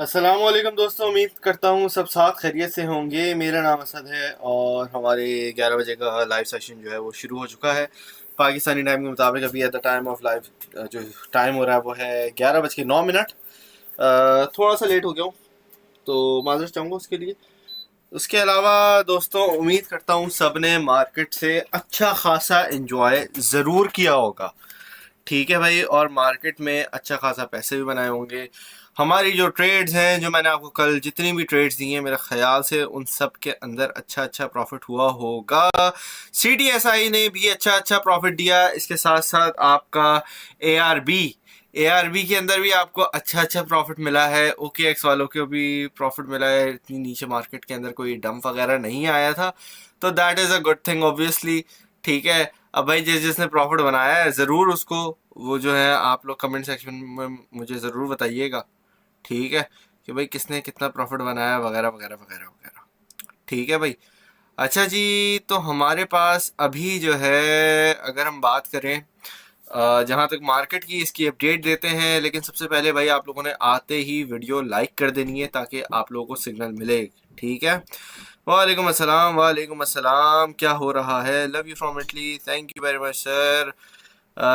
अस्सलाम वालेकुम दोस्तों, उम्मीद करता हूँ सब साथ खैरियत से होंगे। मेरा नाम असद है और हमारे 11 बजे का लाइव सेशन जो है वो शुरू हो चुका है पाकिस्तानी टाइम के मुताबिक। अभी at the time of live जो टाइम हो रहा है वो है 11 बज के 9 मिनट। थोड़ा सा लेट हो गया हूँ तो माजरत चाहूँगा उसके लिए। उसके अलावा दोस्तों, उम्मीद करता हूँ सब ने मार्केट से अच्छा खासा इंजॉय ज़रूर किया होगा। ठीक है भाई, और मार्केट में अच्छा खासा पैसे भी बनाए होंगे। हमारी जो ट्रेड्स हैं, जो मैंने आपको कल जितनी भी ट्रेड्स दी हैं, मेरे ख्याल से उन सब के अंदर अच्छा अच्छा प्रॉफिट हुआ होगा। CDSI ने भी अच्छा अच्छा प्रॉफिट दिया। इसके साथ साथ आपका ARB ARB के अंदर भी आपको अच्छा अच्छा प्रॉफिट मिला है। OKX वालों को भी प्रॉफिट मिला है। इतनी नीचे मार्केट के अंदर कोई डंप वगैरह नहीं आया था, तो that is a good thing obviously. ठीक है, अब भाई जिसने प्रॉफिट बनाया है ज़रूर उसको वो जो है आप लोग कमेंट सेक्शन में मुझे ज़रूर बताइएगा। ठीक है, कि भाई किसने कितना प्रॉफिट बनाया वगैरह वगैरह वगैरह वगैरह। ठीक है भाई। अच्छा जी, तो हमारे पास अभी जो है, अगर हम बात करें जहाँ तक मार्केट की, इसकी अपडेट देते हैं। लेकिन सबसे पहले भाई आप लोगों ने आते ही वीडियो लाइक कर देनी है ताकि आप लोगों को सिग्नल मिले। ठीक है। वालेकुम अस्सलाम, वालेकुम अस्सलाम। क्या हो रहा है? Love you from Italy, thank you very much sir.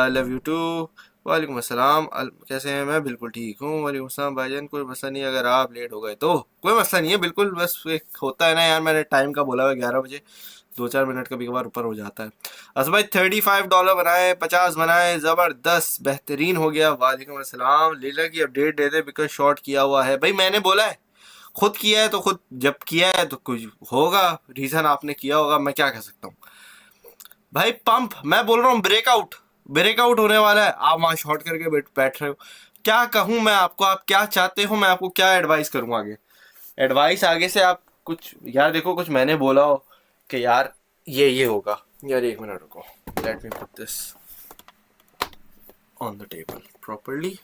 Love you too. वालेकुम अस्सलाम। कैसे हैं? मैं बिल्कुल ठीक हूँ। वालेकुम अस्सलाम भाईजान, कोई मसला नहीं, अगर आप लेट हो गए तो कोई मसला नहीं है। बिल्कुल, बस एक होता है ना यार, मैंने टाइम का बोला हुआ 11 बजे, 2-4 मिनट कभी कभार ऊपर हो जाता है। अच्छा भाई, $35 बनाए, 50 बनाए, ज़बरदस्त, बेहतरीन हो गया। वालेकुम अस्सलाम। लीला की update they they because short किया हुआ है। भाई मैंने बोला है, खुद किया है तो खुद, जब किया है तो कुछ होगा, रीज़न आपने किया होगा, मैं क्या कह सकता हूँ भाई। पंप मैं बोल रहा हूँ, ब्रेकआउट ब्रेकआउट होने वाला है। आप वहाँ शॉर्ट करके बैठ रहे हो। क्या कहूँ मैं आपको? आप क्या चाहते हो? मैं आपको क्या एडवाइस करूँ आगे? एडवाइस आगे से आप कुछ यार देखो, कुछ मैंने बोला हो कि यार ये होगा। यार एक मिनट रुको, let me put this on the table properly.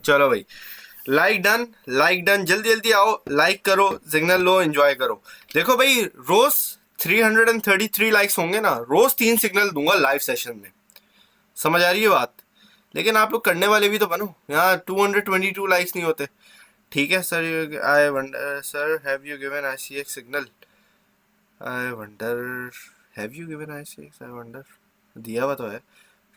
चलो भाई, लाइक डन, लाइक डन। जल्दी जल्दी आओ, लाइक करो, सिग्नल लो, एंजॉय करो। देखो भाई, रोज 333 लाइक्स होंगे ना, रोज 3 सिग्नल दूंगा लाइव सेशन में। समझ आ रही है बात? लेकिन आप लोग करने वाले भी तो बनो। यहाँ 222 लाइक्स नहीं होते। ठीक है sir. I wonder sir, have you given ICX signal? I wonder, have you given ICX? I wonder, दिया हुआ तो है,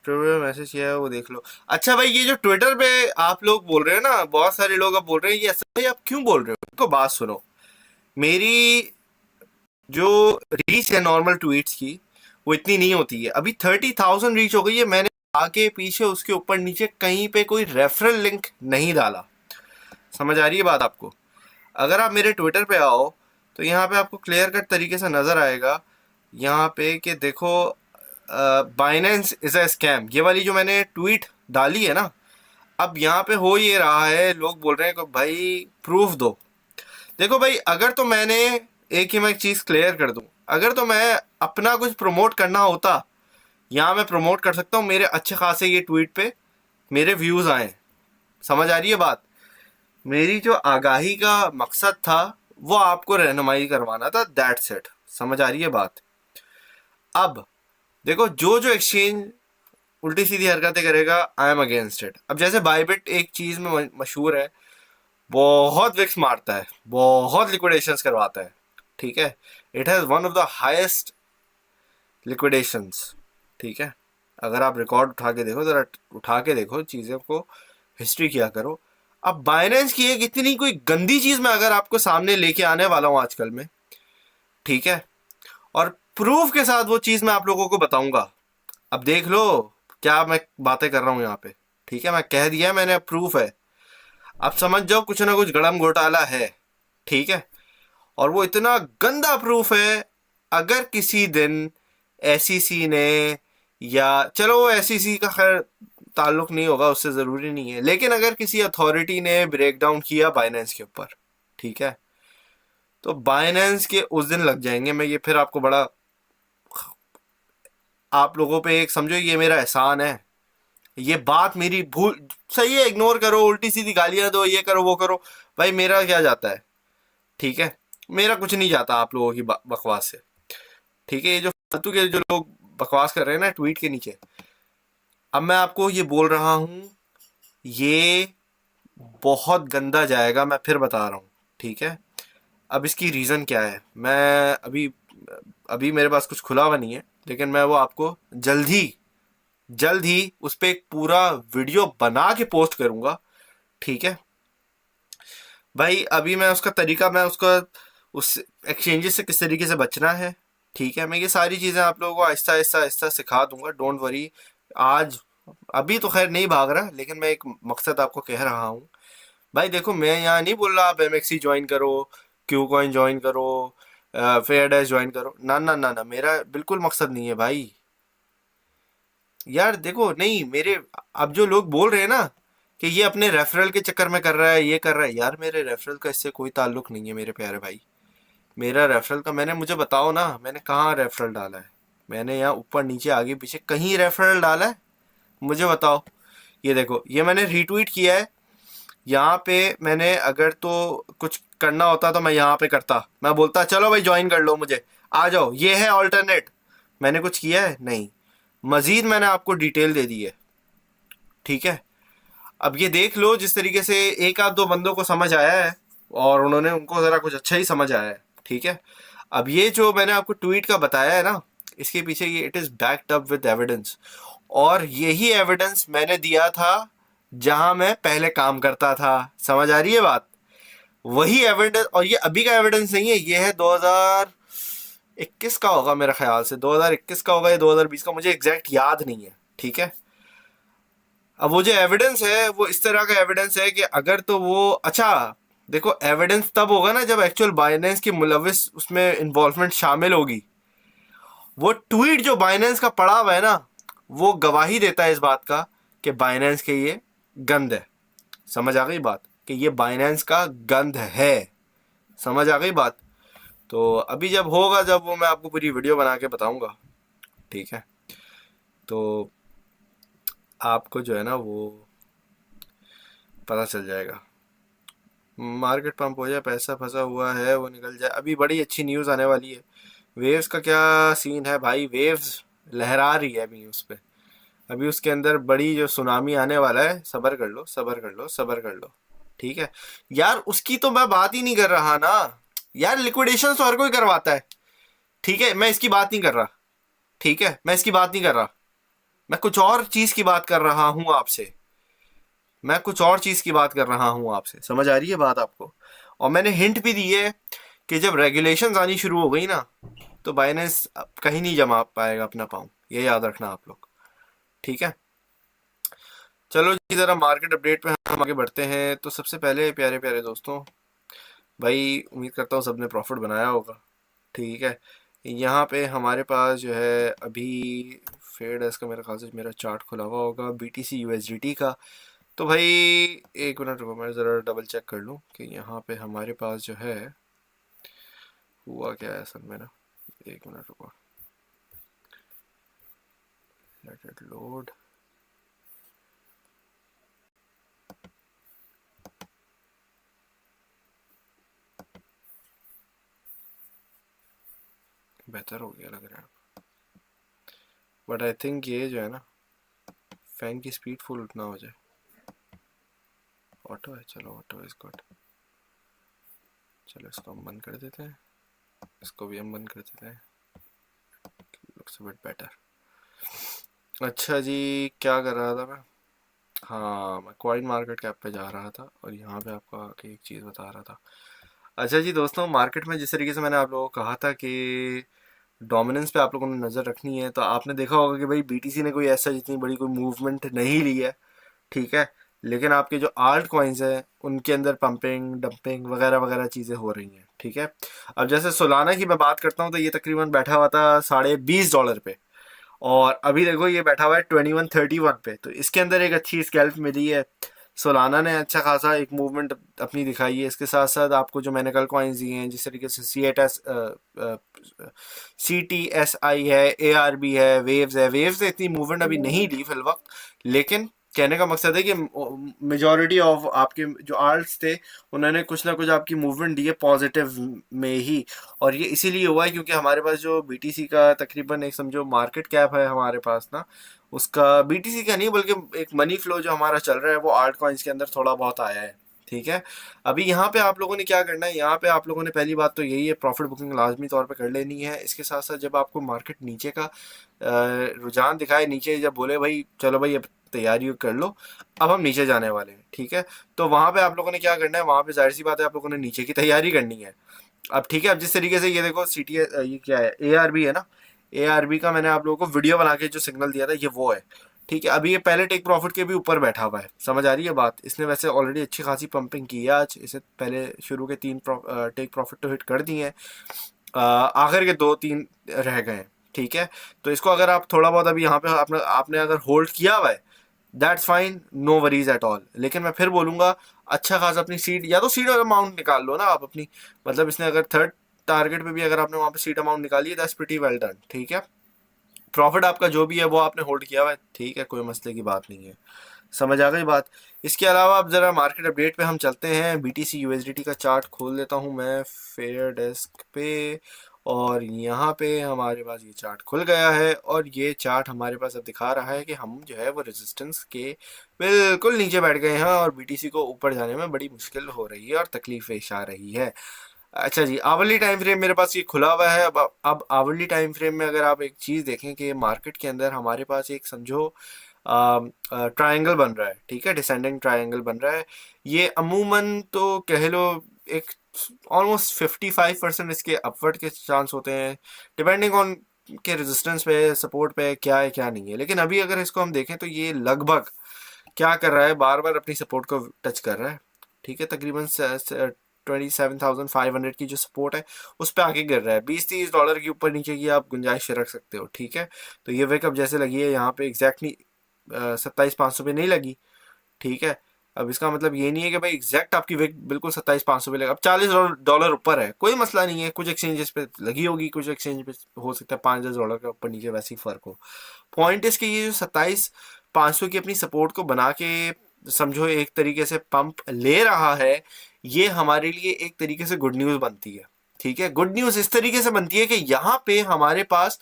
ट्विटर पे मैसेज किया है, वो देख लो। अच्छा भाई, ये जो ट्विटर पे आप लोग बोल रहे हैं ना, बहुत सारे लोग अब बोल रहे हैं ये ऐसा। भाई आप क्यों बोल रहे हो? इनको बात सुनो। मेरी जो रीच है नॉर्मल ट्वीट्स की, वो इतनी नहीं होती है। अभी 30,000 रीच हो गई है। मैंने आगे पीछे उसके ऊपर नीचे कहीं पे कोई रेफरल लिंक नहीं डाला। समझ आ रही है बात आपको? अगर आप मेरे ट्विटर पे आओ तो यहाँ पे आपको क्लियर कट तरीके से नजर आएगा यहाँ पे कि देखो, बाइनेंस इज अ स्कैम, ये वाली जो मैंने ट्वीट डाली है ना। अब यहाँ पे हो ये रहा है, लोग बोल रहे हैं कि भाई प्रूफ दो। देखो भाई, अगर तो मैंने, एक ही मैं एक चीज़ क्लियर कर दूं, अगर तो मैं अपना कुछ प्रमोट करना होता, यहाँ मैं प्रमोट कर सकता हूँ। मेरे अच्छे खासे ये ट्वीट पे मेरे व्यूज़ आए। समझ आ रही है बात? मेरी जो आगाही का मकसद था वो आपको रहनुमाई करवाना था, दैट्स इट। समझ आ रही है बात? अब देखो, जो जो एक्सचेंज उल्टी सीधी हरकतें करेगा, आई एम अगेंस्ट इट। अब जैसे बाइबिट एक चीज़ में मशहूर है, बहुत विक्स मारता है, बहुत लिक्विडेशंस करवाता है। ठीक है, it has one of the highest liquidations. ठीक है, अगर आप रिकॉर्ड उठा के देखो, ज़रा उठा के देखो चीज़ों को, हिस्ट्री किया करो। अब बाइनेंस की एक इतनी कोई गंदी चीज़ मैं अगर आपको सामने लेके आने वाला हूँ आजकल में, ठीक है, और प्रूफ के साथ वो चीज़ मैं आप लोगों को बताऊंगा। अब देख लो क्या मैं बातें कर रहा हूँ यहाँ पे। ठीक है, मैं कह दिया, मैंने प्रूफ है। अब समझ जाओ कुछ ना कुछ गड़म घोटाला है। ठीक है, और वो इतना गंदा प्रूफ है। अगर किसी दिन SEC ने, या चलो वो SEC का खैर ताल्लुक नहीं होगा, उससे ज़रूरी नहीं है, लेकिन अगर किसी अथॉरिटी ने ब्रेक डाउन किया बाइनेंस के ऊपर, ठीक है, तो बाइनेंस के उस दिन लग जाएंगे। मैं ये फिर आपको बड़ा, आप लोगों पे एक समझो ये मेरा एहसान है। ये बात मेरी भूल, सही है, इग्नोर करो, उल्टी सीधी गालियां दो, ये करो वो करो, भाई मेरा क्या जाता है? ठीक है, मेरा कुछ नहीं जाता आप लोगों की बकवास से। ठीक है, ये जो फालतू के जो लोग बकवास कर रहे हैं ना ट्वीट के नीचे, अब मैं आपको ये बोल रहा हूँ, ये बहुत गंदा जाएगा, मैं फिर बता रहा हूँ, ठीक है। अब इसकी रीज़न क्या है, मैं अभी अभी मेरे पास कुछ खुला हुआ नहीं है, लेकिन मैं वो आपको जल्द ही उस पर एक पूरा वीडियो बना के पोस्ट करूँगा, ठीक है भाई। अभी मैं उसका तरीका, मैं उसका उस एक्सचेंजेस से किस तरीके से बचना है, ठीक है, मैं ये सारी चीज़ें आप लोगों को आहिस्ता आहिस्ता आहिस्ता सिखा दूंगा, डोंट वरी। आज अभी तो खैर नहीं भाग रहा, लेकिन मैं एक मकसद आपको कह रहा हूँ भाई। देखो, मैं यहाँ नहीं बोल रहा आप एमएक्सी ज्वाइन करो, क्यू कॉइन ज्वाइन करो, फेयर डैश ज्वाइन करो, ना ना ना ना, मेरा बिल्कुल मकसद नहीं है भाई। यार देखो, नहीं मेरे, अब जो लोग बोल रहे हैं ना कि ये अपने रेफरल के चक्कर में कर रहा है, ये कर रहा है, यार मेरे रेफरल का इससे कोई ताल्लुक नहीं है मेरे प्यारे भाई। मेरा रेफरल का, मैंने, मुझे बताओ ना मैंने कहाँ रेफरल डाला है, मैंने यहाँ ऊपर नीचे आगे पीछे कहीं रेफरल डाला है, मुझे बताओ। ये देखो, ये मैंने रीट्वीट किया है, यहाँ पे मैंने, अगर तो कुछ करना होता तो मैं यहाँ पे करता, मैं बोलता चलो भाई ज्वाइन कर लो मुझे, आ जाओ, ये है ऑल्टरनेट। मैंने कुछ किया है नहीं, मजीद मैंने आपको डिटेल दे दी है, ठीक है। अब ये देख लो, जिस तरीके से एक आध दो बंदों को समझ आया है, और उन्होंने, उनको ज़रा कुछ अच्छा ही समझ आया है, ठीक है। अब ये जो मैंने आपको ट्वीट का बताया है ना, इसके पीछे ये it is backed up with evidence, और यही एविडेंस मैंने दिया था जहां मैं पहले काम करता था, समझ आ रही है बात। वही एविडेंस, और ये अभी का एविडेंस नहीं है, ये है 2021 का होगा मेरे ख्याल से, 2021 का होगा या 2020 का, मुझे एग्जैक्ट याद नहीं है, ठीक है। अब वो जो एविडेंस है वो इस तरह का एविडेंस है कि अगर तो वो, अच्छा देखो, एविडेंस तब होगा ना जब एक्चुअल बाइनेंस की मुलविस उसमें इन्वॉल्वमेंट शामिल होगी। वो ट्वीट जो बाइनेंस का पड़ा हुआ है ना, वो गवाही देता है इस बात का कि बाइनेंस के ये गंद है, समझ आ गई बात, कि ये बाइनेंस का गंद है, समझ आ गई बात। तो अभी जब होगा, जब वो मैं आपको पूरी वीडियो बना के बताऊंगा, ठीक है, तो आपको जो है ना वो पता चल जाएगा। मार्केट पंप हो जाए, पैसा फंसा हुआ है वो निकल जाए, अभी बड़ी अच्छी न्यूज़ आने वाली है। वेव्स का क्या सीन है भाई, वेव्स लहरा रही है अभी उस पे, अभी उसके अंदर बड़ी जो सुनामी आने वाला है, सब्र कर लो सब्र कर लो सब्र कर लो, ठीक है। यार उसकी तो मैं बात ही नहीं कर रहा ना, यार लिक्विडेशन तो हर कोई करवाता है, ठीक है, मैं इसकी बात नहीं कर रहा, ठीक है, मैं इसकी बात नहीं कर रहा, मैं कुछ और चीज की बात कर रहा हूं आपसे, मैं कुछ और चीज की बात कर रहा हूं आपसे, समझ आ रही है बात आपको। और मैंने हिंट भी दी है कि जब रेगुलेशंस आनी शुरू हो गई ना, तो बाइनेंस कहीं नहीं जमा पाएगा अपना पाँव, ये याद रखना आप लोग, ठीक है। चलो जी, ज़रा मार्केट अपडेट पे हम आगे बढ़ते हैं। तो सबसे पहले प्यारे प्यारे दोस्तों, भाई उम्मीद करता हूँ सबने प्रॉफिट बनाया होगा, ठीक है। यहाँ पे हमारे पास जो है अभी फेड है, इसका मेरे ख्याल से मेरा चार्ट खुला हुआ होगा BTC USDT का। तो भाई एक मिनट रुको, मैं ज़रा डबल चेक कर लूँ कि यहाँ पे हमारे पास जो है हुआ क्या है असल में ना, एक मिनट रुको, लेट इट लोड। बेहतर हो गया लग रहा है, बट आई थिंक ये जो है ना, फैन की स्पीड फुल ना हो जाए। ऑटो है, चलो ऑटो इज गुड, चलो इसको हम बंद कर देते हैं, इसको भी हम बंद कर देते हैं, लुक्स अ बिट बेटर। अच्छा जी, क्या कर रहा था मैं, हाँ मैं कॉइन मार्केट कैप पे जा रहा था, और यहाँ पे आपको आके एक चीज़ बता रहा था। अच्छा जी दोस्तों, मार्केट में जिस तरीके से मैंने आप लोगों को कहा था कि डोमिनेंस पे आप लोगों ने नज़र रखनी है, तो आपने देखा होगा कि भाई BTC ने कोई ऐसा जितनी बड़ी कोई मूवमेंट नहीं ली है, ठीक है। लेकिन आपके जो आल्ट कॉइन्स हैं उनके अंदर पंपिंग डंपिंग वगैरह वगैरह चीज़ें हो रही हैं, ठीक है। अब जैसे सोलाना की मैं बात करता हूँ, तो ये तकरीबन बैठा हुआ था $20.5 पे, और अभी देखो ये बैठा हुआ है 2131 पे, तो इसके अंदर एक अच्छी स्कैल्प मिली है। सोलाना ने अच्छा खासा एक मूवमेंट अपनी दिखाई है। इसके साथ साथ आपको जो मैंने कल कॉइन्स दिए हैं, जिस तरीके से CTSI है, ARB है, वेव्स है, वेव्स ने इतनी मूवमेंट अभी नहीं ली फिल वक्त, लेकिन कहने का मकसद है कि मेजॉरिटी ऑफ आपके जो आल्ट्स थे उन्होंने कुछ ना कुछ आपकी मूवमेंट दी है पॉजिटिव में ही। और ये इसीलिए हुआ है क्योंकि हमारे पास जो बीटीसी का तकरीबन एक समझो मार्केट कैप है हमारे पास ना, उसका बीटीसी का नहीं बल्कि एक मनी फ्लो जो हमारा चल रहा है वो आल्ट कॉइन्स के अंदर थोड़ा बहुत आया है। ठीक है, अभी यहाँ पे आप लोगों ने क्या करना है, यहाँ पे आप लोगों ने पहली बात तो यही है प्रॉफिट बुकिंग लाजमी तौर पे कर लेनी है। इसके साथ साथ जब आपको मार्केट नीचे का रुझान दिखाए, नीचे जब बोले भाई चलो भाई अब तैयारी कर लो अब हम नीचे जाने वाले हैं, ठीक है, तो वहां पे आप लोगों ने क्या करना है, वहां पे जाहिर सी बात है आप लोगों ने नीचे की तैयारी करनी है। अब ठीक है, अब जिस तरीके से ये देखो सीटी ये क्या है, ARB है ना, ARB का मैंने आप लोगों को वीडियो बना के जो सिग्नल दिया था ये वो है। ठीक है, अभी ये पहले टेक प्रॉफिट के भी ऊपर बैठा हुआ है, समझ आ रही है बात। इसने वैसे ऑलरेडी अच्छी खासी पंपिंग की है आज, इसे पहले शुरू के 3 टेक प्रॉफिट तो हिट कर दिए हैं, आखिर के 2-3 रह गए हैं। ठीक है, तो इसको अगर आप थोड़ा बहुत अभी यहाँ पे आपने आपने अगर होल्ड किया हुआ है that's fine, no worries at all. लेकिन मैं फिर बोलूंगा अच्छा खासा अपनी सीट या तो सीट अमाउंट निकाल लो ना आप अपनी, मतलब इसने अगर थर्ड टारगेट पे भी अगर आपने वहां पे सीट अमाउंट निकाली है दैट्स प्रीटी वेल डन। ठीक है, प्रॉफिट आपका जो भी है वो आपने होल्ड किया हुआ है, ठीक है, कोई मसले की बात नहीं है, समझ आ गई बात। इसके अलावा अब जरा मार्केट अपडेट पे हम चलते हैं। BTC USDT का चार्ट खोल लेता हूं मैं फेयर डेस्क पे, और यहाँ पे हमारे पास ये चार्ट खुल गया है, और ये चार्ट हमारे पास अब दिखा रहा है कि हम जो है वो रेजिस्टेंस के बिल्कुल नीचे बैठ गए हैं और BTC को ऊपर जाने में बड़ी मुश्किल हो रही है और तकलीफ पेश आ रही है। अच्छा जी, आवरली टाइम फ्रेम मेरे पास ये खुला हुआ है। अब आवरली टाइम फ्रेम में अगर आप एक चीज़ देखें कि मार्केट के अंदर हमारे पास एक समझो ट्रायंगल बन रहा है, ठीक है, डिसेंडिंग ट्रायंगल बन रहा है। ये अमूमन तो कह लो एक ऑलमोस्ट 55% इसके अपवर्ड के चांस होते हैं, डिपेंडिंग ऑन के रेजिस्टेंस पे सपोर्ट पे क्या है क्या नहीं है। लेकिन अभी अगर इसको हम देखें तो ये लगभग क्या कर रहा है, बार बार अपनी सपोर्ट को टच कर रहा है। ठीक है, तकरीबन 27,500 की जो सपोर्ट है उस पर आके गिर रहा है। $20-30 के ऊपर नीचे की आप गुंजाइश रख सकते हो। ठीक है, तो ये वेकअप जैसे लगी है यहाँ पे एग्जैक्टली 27,500 पे नहीं लगी। ठीक है, अब इसका मतलब ये नहीं है कि भाई एग्जैक्ट आपकी वेक बिल्कुल 27,500 पे लगा। अब $40 ऊपर है, कोई मसला नहीं है, कुछ एक्सचेंजेस पे लगी होगी, कुछ एक्सचेंज पे हो सकता है $5-10 का ऊपर नीचे वैसे ही फर्क हो। पॉइंट इसके ये जो 27,500 की अपनी सपोर्ट को बना के समझो एक तरीके से पंप ले रहा है, ये हमारे लिए एक तरीके से गुड न्यूज बनती है। ठीक है, गुड न्यूज इस तरीके से बनती है कि यहाँ पे हमारे पास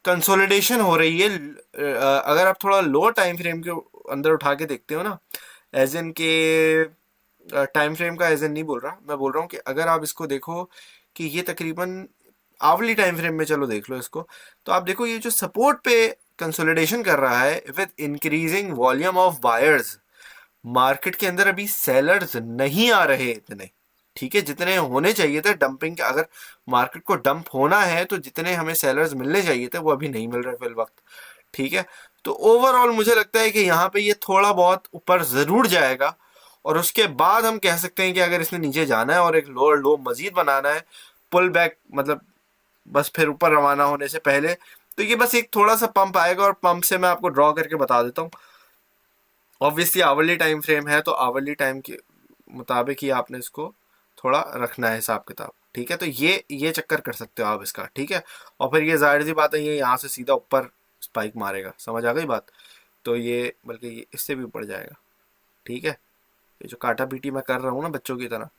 कंसोलिडेशन हो रही है। अगर आप थोड़ा लो टाइम फ्रेम के अंदर उठा के देखते हो ना, एज इन के टाइम फ्रेम का एज इन नहीं बोल रहा, मैं बोल रहा हूँ कि अगर आप इसको देखो कि ये तकरीबन आवली टाइम फ्रेम में चलो देख लो इसको, तो आप देखो ये जो सपोर्ट पे कंसोलिडेशन कर रहा है with increasing volume of buyers, market के अंदर अभी सेलर्स नहीं आ रहे इतने, ठीक है, जितने होने चाहिए थे। डंपिंग के अगर मार्केट को डंप होना है तो जितने हमें सेलर्स मिलने चाहिए थे वो अभी नहीं मिल रहे फिल वक्त। ठीक है, तो ओवरऑल मुझे लगता है कि यहाँ पे ये थोड़ा बहुत ऊपर ज़रूर जाएगा, और उसके बाद हम कह सकते हैं कि अगर इसने नीचे जाना है और एक लोअर लो मजीद बनाना है, पुल बैक मतलब बस फिर ऊपर रवाना होने से पहले, तो ये बस एक थोड़ा सा पंप आएगा, और पंप से मैं आपको ड्रॉ करके बता देता हूँ। ऑब्वियसली आवरली टाइम फ्रेम है तो आवरली टाइम के मुताबिक ही आपने इसको थोड़ा रखना है हिसाब किताब। ठीक है, तो ये चक्कर कर सकते हो आप इसका। ठीक है, और फिर ये जाहिर सी बात है ये यहाँ से सीधा ऊपर स्पाइक मारेगा, समझ आ गई बात। तो ये बल्कि ये इससे भी ऊपर जाएगा। ठीक है, ये जो काटा पीटी मैं कर रहा हूँ ना बच्चों की तरह,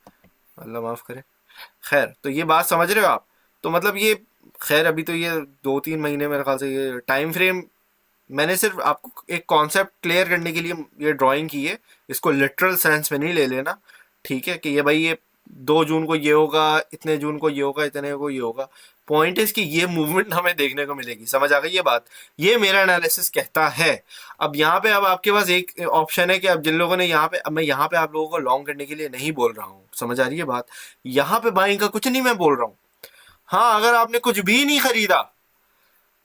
अल्लाह माफ़ करे। खैर, तो ये बात समझ रहे हो आप। तो मतलब ये खैर अभी तो ये 2-3 महीने मेरे ख्याल से ये टाइम फ्रेम मैंने सिर्फ आपको एक कॉन्सेप्ट क्लियर करने के लिए ये ड्राइंग की है, इसको लिटरल सेंस में नहीं ले लेना। ठीक है, कि ये भाई ये 2 जून को ये होगा, इतने जून को ये होगा, इतने को ये होगा। पॉइंट इज कि ये मूवमेंट हमें देखने को मिलेगी, समझ आ गई ये बात। ये मेरा एनालिसिस कहता है। अब यहाँ पे अब आपके पास एक ऑप्शन है कि अब जिन लोगों ने यहाँ पे, अब मैं यहाँ पे आप लोगों को लॉन्ग करने के लिए नहीं बोल रहा हूँ, समझ आ रही है बात। यहाँ पे बाइंग का कुछ नहीं मैं बोल रहा हूँ। हाँ, अगर आपने कुछ भी नहीं खरीदा,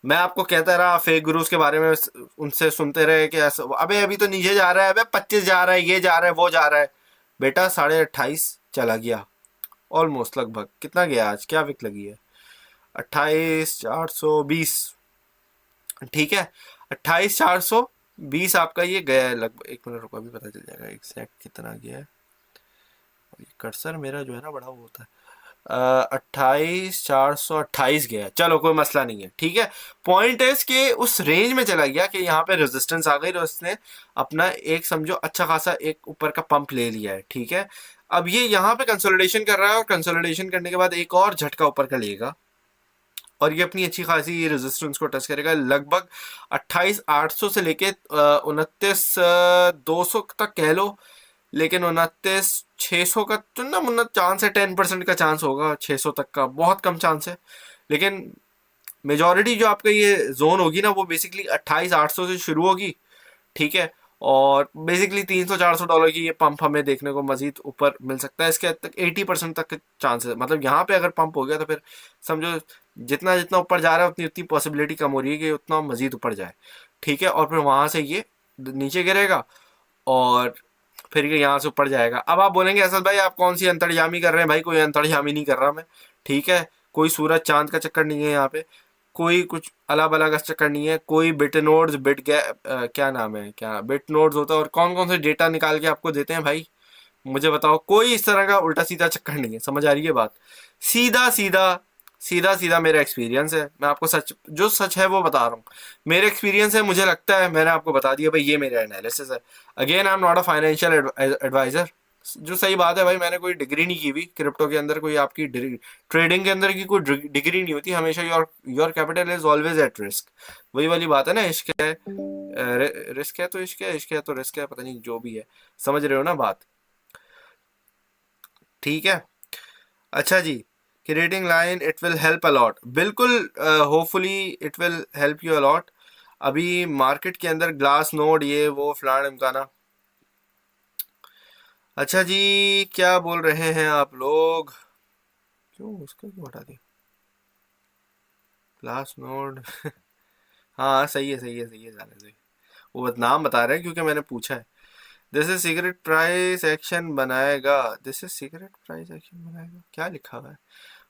मैं आपको कहता रहा फेक गुरुज के बारे में, उनसे सुनते रहे कि अबे अभी तो नीचे जा रहा है, अबे 25 जा रहा है, ये जा रहा है, वो जा रहा है। बेटा 28.5 चला गया ऑलमोस्ट, लगभग कितना गया आज, क्या विक लगी है, 28,420। ठीक है, 28,420 आपका ये गया है लगभग। 1 मिनट रुको, अभी पता चल जाएगा एग्जैक्ट कितना गया है। कर्सर मेरा जो है ना बड़ा वो होता है। 28,428 गया, चलो कोई मसला नहीं है, ठीक है। पॉइंट है कि उस रेंज में चला गया कि यहाँ पे रेजिस्टेंस आ गई तो उसने अपना एक समझो अच्छा खासा एक ऊपर का पंप ले लिया है, ठीक है। अब ये यहाँ पे कंसोलिडेशन कर रहा है और कंसोलिडेशन करने के बाद एक और झटका ऊपर का लेगा और ये अपनी अच्छी खासी ये रेजिस्टेंस को टच करेगा लगभग 28,800 से लेके 29,200 तक कह लो, लेकिन 29,600 का तो ना मुन्ना चांस है, 10% का चांस होगा, 600 तक का बहुत कम चांस है। लेकिन मेजॉरिटी जो आपका ये जोन होगी ना वो बेसिकली 28,800 से शुरू होगी, ठीक है। और बेसिकली $300-400 की ये पंप हमें देखने को मजीद ऊपर मिल सकता है, इसके हद तक 80% तक के चांसेस है। मतलब यहाँ पे अगर पंप हो गया तो फिर समझो जितना जितना ऊपर जा रहा है उतनी उतनी पॉसिबिलिटी कम हो रही है कि उतना मजीद ऊपर जाए, ठीक है। और फिर वहाँ से ये नीचे गिरेगा और फिर ये यहाँ से ऊपर जाएगा। अब आप बोलेंगे असद भाई आप कौन सी अंतर्यामी कर रहे हैं? भाई कोई अंतर्यामी नहीं कर रहा मैं, ठीक है। कोई सूरज चांद का चक्कर नहीं है यहाँ पे, कोई कुछ अला बला का चक्कर नहीं है, कोई बिट नोड्स क्या नाम है, क्या बिट नोड्स होता है और कौन कौन से डेटा निकाल के आपको देते हैं भाई मुझे बताओ। कोई इस तरह का उल्टा सीधा चक्कर नहीं है, समझ आ रही है बात? सीधा सीधा सीधा सीधा मेरा एक्सपीरियंस है, मैं आपको सच जो सच है वो बता रहा हूँ। मेरे एक्सपीरियंस है, मुझे लगता है, मैंने आपको बता दिया भाई, ये मेरा एनालिसिस है। Again I am not a financial advisor, जो सही बात है भाई, मैंने कोई डिग्री नहीं की हुई क्रिप्टो के अंदर, कोई आपकी ट्रेडिंग के अंदर की कोई डिग्री नहीं होती, हमेशा your your capital is always at risk. वही वाली बात है ना, इश्क है रिस्क है तो इश्क है, इश्क है तो रिस्क है, पता नहीं जो भी है, समझ रहे हो ना बात, ठीक है। अच्छा जी, creating line it will help a lot, बिल्कुल hopefully it will help you a lot. अभी मार्केट के अंदर ग्लास नोड ये वो फलान इम्काना। अच्छा जी, क्या बोल रहे हैं आप लोग? क्यों उसको क्यों हटा दिया ग्लास नोड? हाँ सही है सही है सही है, जाने दे। वो नाम बता रहे हैं क्योंकि मैंने पूछा है। This is secret price action बनाएगा, this is secret price action बनाएगा, क्या लिखा हुआ है?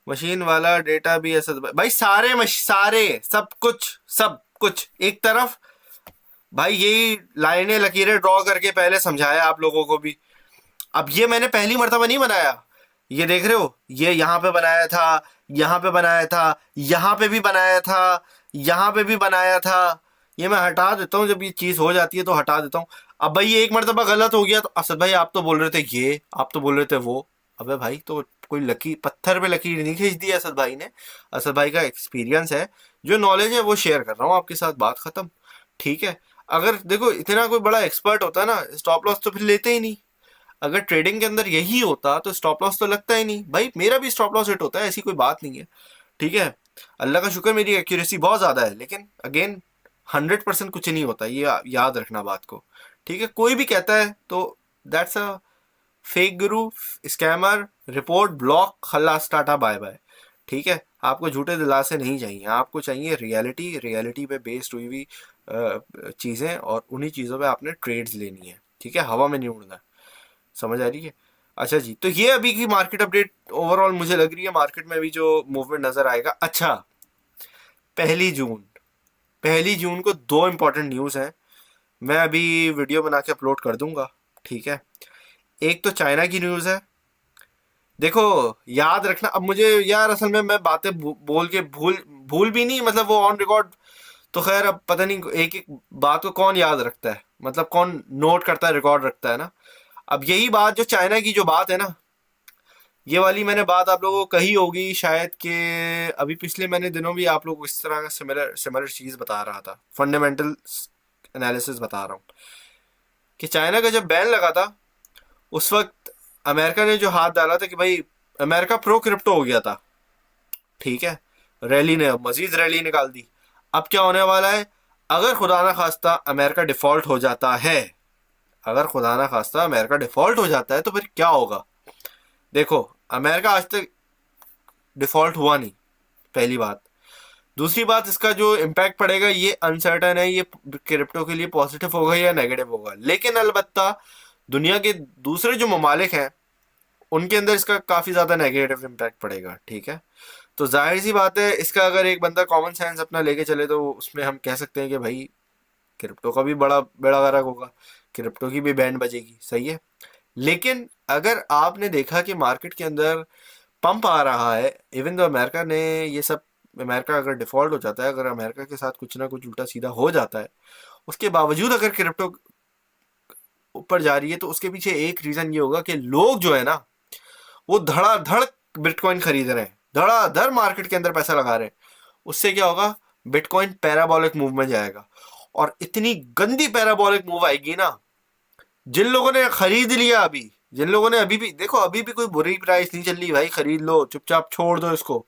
मशीन वाला डेटा भी ऐसा भाई, सारे सब कुछ एक तरफ भाई, यही लाइनें लकीरें ड्रॉ करके पहले समझाया आप लोगों को भी। अब ये मैंने पहली मर्तबा नहीं बनाया, ये देख रहे हो, ये यहाँ पे बनाया था, यहाँ पे बनाया था, यहाँ पे भी बनाया था, यहाँ पे भी बनाया था। ये मैं हटा देता हूँ, जब ये चीज़ हो जाती है तो हटा देता हूँ। अब भाई ये एक मर्तबा गलत हो गया तो असद भाई आप तो बोल रहे थे ये, आप तो बोल रहे थे वो। अबे भाई तो कोई लकीर पत्थर पे लकीर नहीं खींच दी असद भाई ने, असद भाई का एक्सपीरियंस है, जो नॉलेज है वो शेयर कर रहा हूँ आपके साथ, बात खत्म, ठीक है। अगर देखो इतना कोई बड़ा एक्सपर्ट होता ना स्टॉप लॉस तो फिर लेते ही नहीं। अगर ट्रेडिंग के अंदर यही होता तो स्टॉप लॉस तो लगता ही नहीं भाई, मेरा भी स्टॉप लॉस हिट होता है, ऐसी कोई बात नहीं है, ठीक है। अल्लाह का शुक्र मेरी एक्यूरेसी बहुत ज़्यादा है, लेकिन अगेन 100% कुछ नहीं होता, ये याद रखना बात को, ठीक है। कोई भी कहता है तो that's a fake guru, scammer, report, block, खल्लास, टाटा बाय बाय, ठीक है। आपको झूठे दिलासे नहीं चाहिए, आपको चाहिए रियलिटी, रियलिटी पे बेस्ड हुई हुई चीज़ें, और उन्हीं चीज़ों पे आपने ट्रेड्स लेनी है, ठीक है, हवा में नहीं उड़ना, समझ आ रही है? अच्छा जी, तो ये अभी की मार्केट अपडेट ओवरऑल मुझे लग रही है मार्केट में अभी जो मूवमेंट नज़र आएगा। अच्छा, पहली जून, पहली जून को दो इंपॉर्टेंट न्यूज़ हैं, मैं अभी वीडियो बना के अपलोड कर दूंगा, ठीक है। एक तो चाइना की न्यूज़ है, देखो याद रखना। अब मुझे यार असल में मैं बातें बोल के भूल भूल भी नहीं, मतलब वो ऑन रिकॉर्ड तो खैर अब पता नहीं एक एक बात को कौन याद रखता है, मतलब कौन नोट करता है, रिकॉर्ड रखता है ना। अब यही बात जो चाइना की जो बात है ना, ये वाली मैंने बात आप लोगों को कही होगी शायद कि अभी पिछले मैंने दिनों भी आप लोगों को इस तरह का सिमिलर सिमिलर चीज़ बता रहा था, फंडामेंटल एनालिसिस बता रहा हूँ कि चाइना का जब बैन लगा था उस वक्त अमेरिका ने जो हाथ डाला था कि भाई अमेरिका प्रो क्रिप्टो हो गया था, ठीक है। रैली ने मजीद रैली निकाल दी। अब क्या होने वाला है? अगर खुदा ना खास्ता अमेरिका डिफॉल्ट हो जाता है, अगर खुदा ना खास्ता अमेरिका डिफॉल्ट हो जाता है तो फिर क्या होगा? देखो अमेरिका आज तक डिफॉल्ट हुआ नहीं, पहली बात। दूसरी बात, इसका जो इम्पैक्ट पड़ेगा ये अनसर्टन है, ये क्रिप्टो के लिए पॉजिटिव होगा या नेगेटिव होगा, लेकिन अलबत्ता दुनिया के दूसरे जो ममालिक हैं उनके अंदर इसका काफ़ी ज़्यादा नेगेटिव इम्पैक्ट पड़ेगा, ठीक है। तो जाहिर सी बात है इसका अगर एक बंदा कॉमन सेंस अपना लेके चले तो उसमें हम कह सकते हैं कि भाई क्रिप्टो का भी बड़ा बेड़ा गर्क होगा, क्रिप्टो की भी बैंड बजेगी, सही है। लेकिन अगर आपने देखा कि मार्केट के अंदर पंप आ रहा है, इवन तो अमेरिका ने ये सब, अमेरिका अगर डिफॉल्ट हो जाता है, अगर अमेरिका के साथ कुछ ना कुछ उल्टा सीधा हो जाता है, उसके बावजूद अगर क्रिप्टो ऊपर जा रही है, तो उसके पीछे एक रीजन ये होगा कि लोग जो है ना वो धड़ाधड़ बिटकॉइन खरीद रहे हैं, धड़ाधड़ मार्केट के अंदर पैसा लगा रहे हैं। उससे क्या होगा, बिटकॉइन पैराबोलिक मूव में जाएगा, और इतनी गंदी पैराबोलिक मूव आएगी ना, जिन लोगों ने खरीद लिया अभी, जिन लोगों ने अभी भी, देखो अभी भी कोई बुरी प्राइस नहीं चल रही भाई, खरीद लो, चुपचाप छोड़ दो इसको,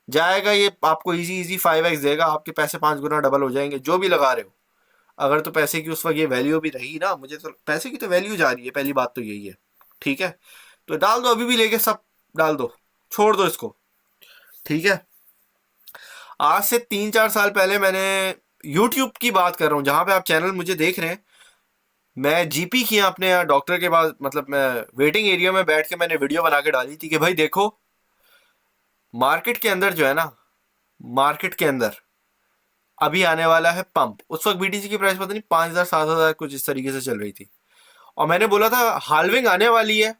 जाएगा ये आपको इजी इजी 5x देगा, आपके पैसे 5 गुना डबल हो जाएंगे जो भी लगा रहे हो। अगर तो पैसे की उस वक्त ये वैल्यू भी रही ना, मुझे तो पैसे की तो वैल्यू जा रही है, पहली बात तो यही है, ठीक है। तो डाल दो, अभी भी लेके सब डाल दो, छोड़ दो इसको, ठीक है। आज से 3-4 साल पहले मैंने, यूट्यूब की बात कर रहा हूँ जहाँ पे आप चैनल मुझे देख रहे हैं, मैं जीपी किया अपने यहाँ डॉक्टर के पास, मतलब मैं वेटिंग एरिया में बैठ के मैंने वीडियो बना के डाली थी कि भाई देखो मार्केट के अंदर जो है ना, मार्केट के अंदर अभी आने वाला है पंप। उस वक्त बीटीसी की प्राइस पता नहीं 5,000 7,000 कुछ इस तरीके से चल रही थी, और मैंने बोला था हाल्विंग आने वाली है,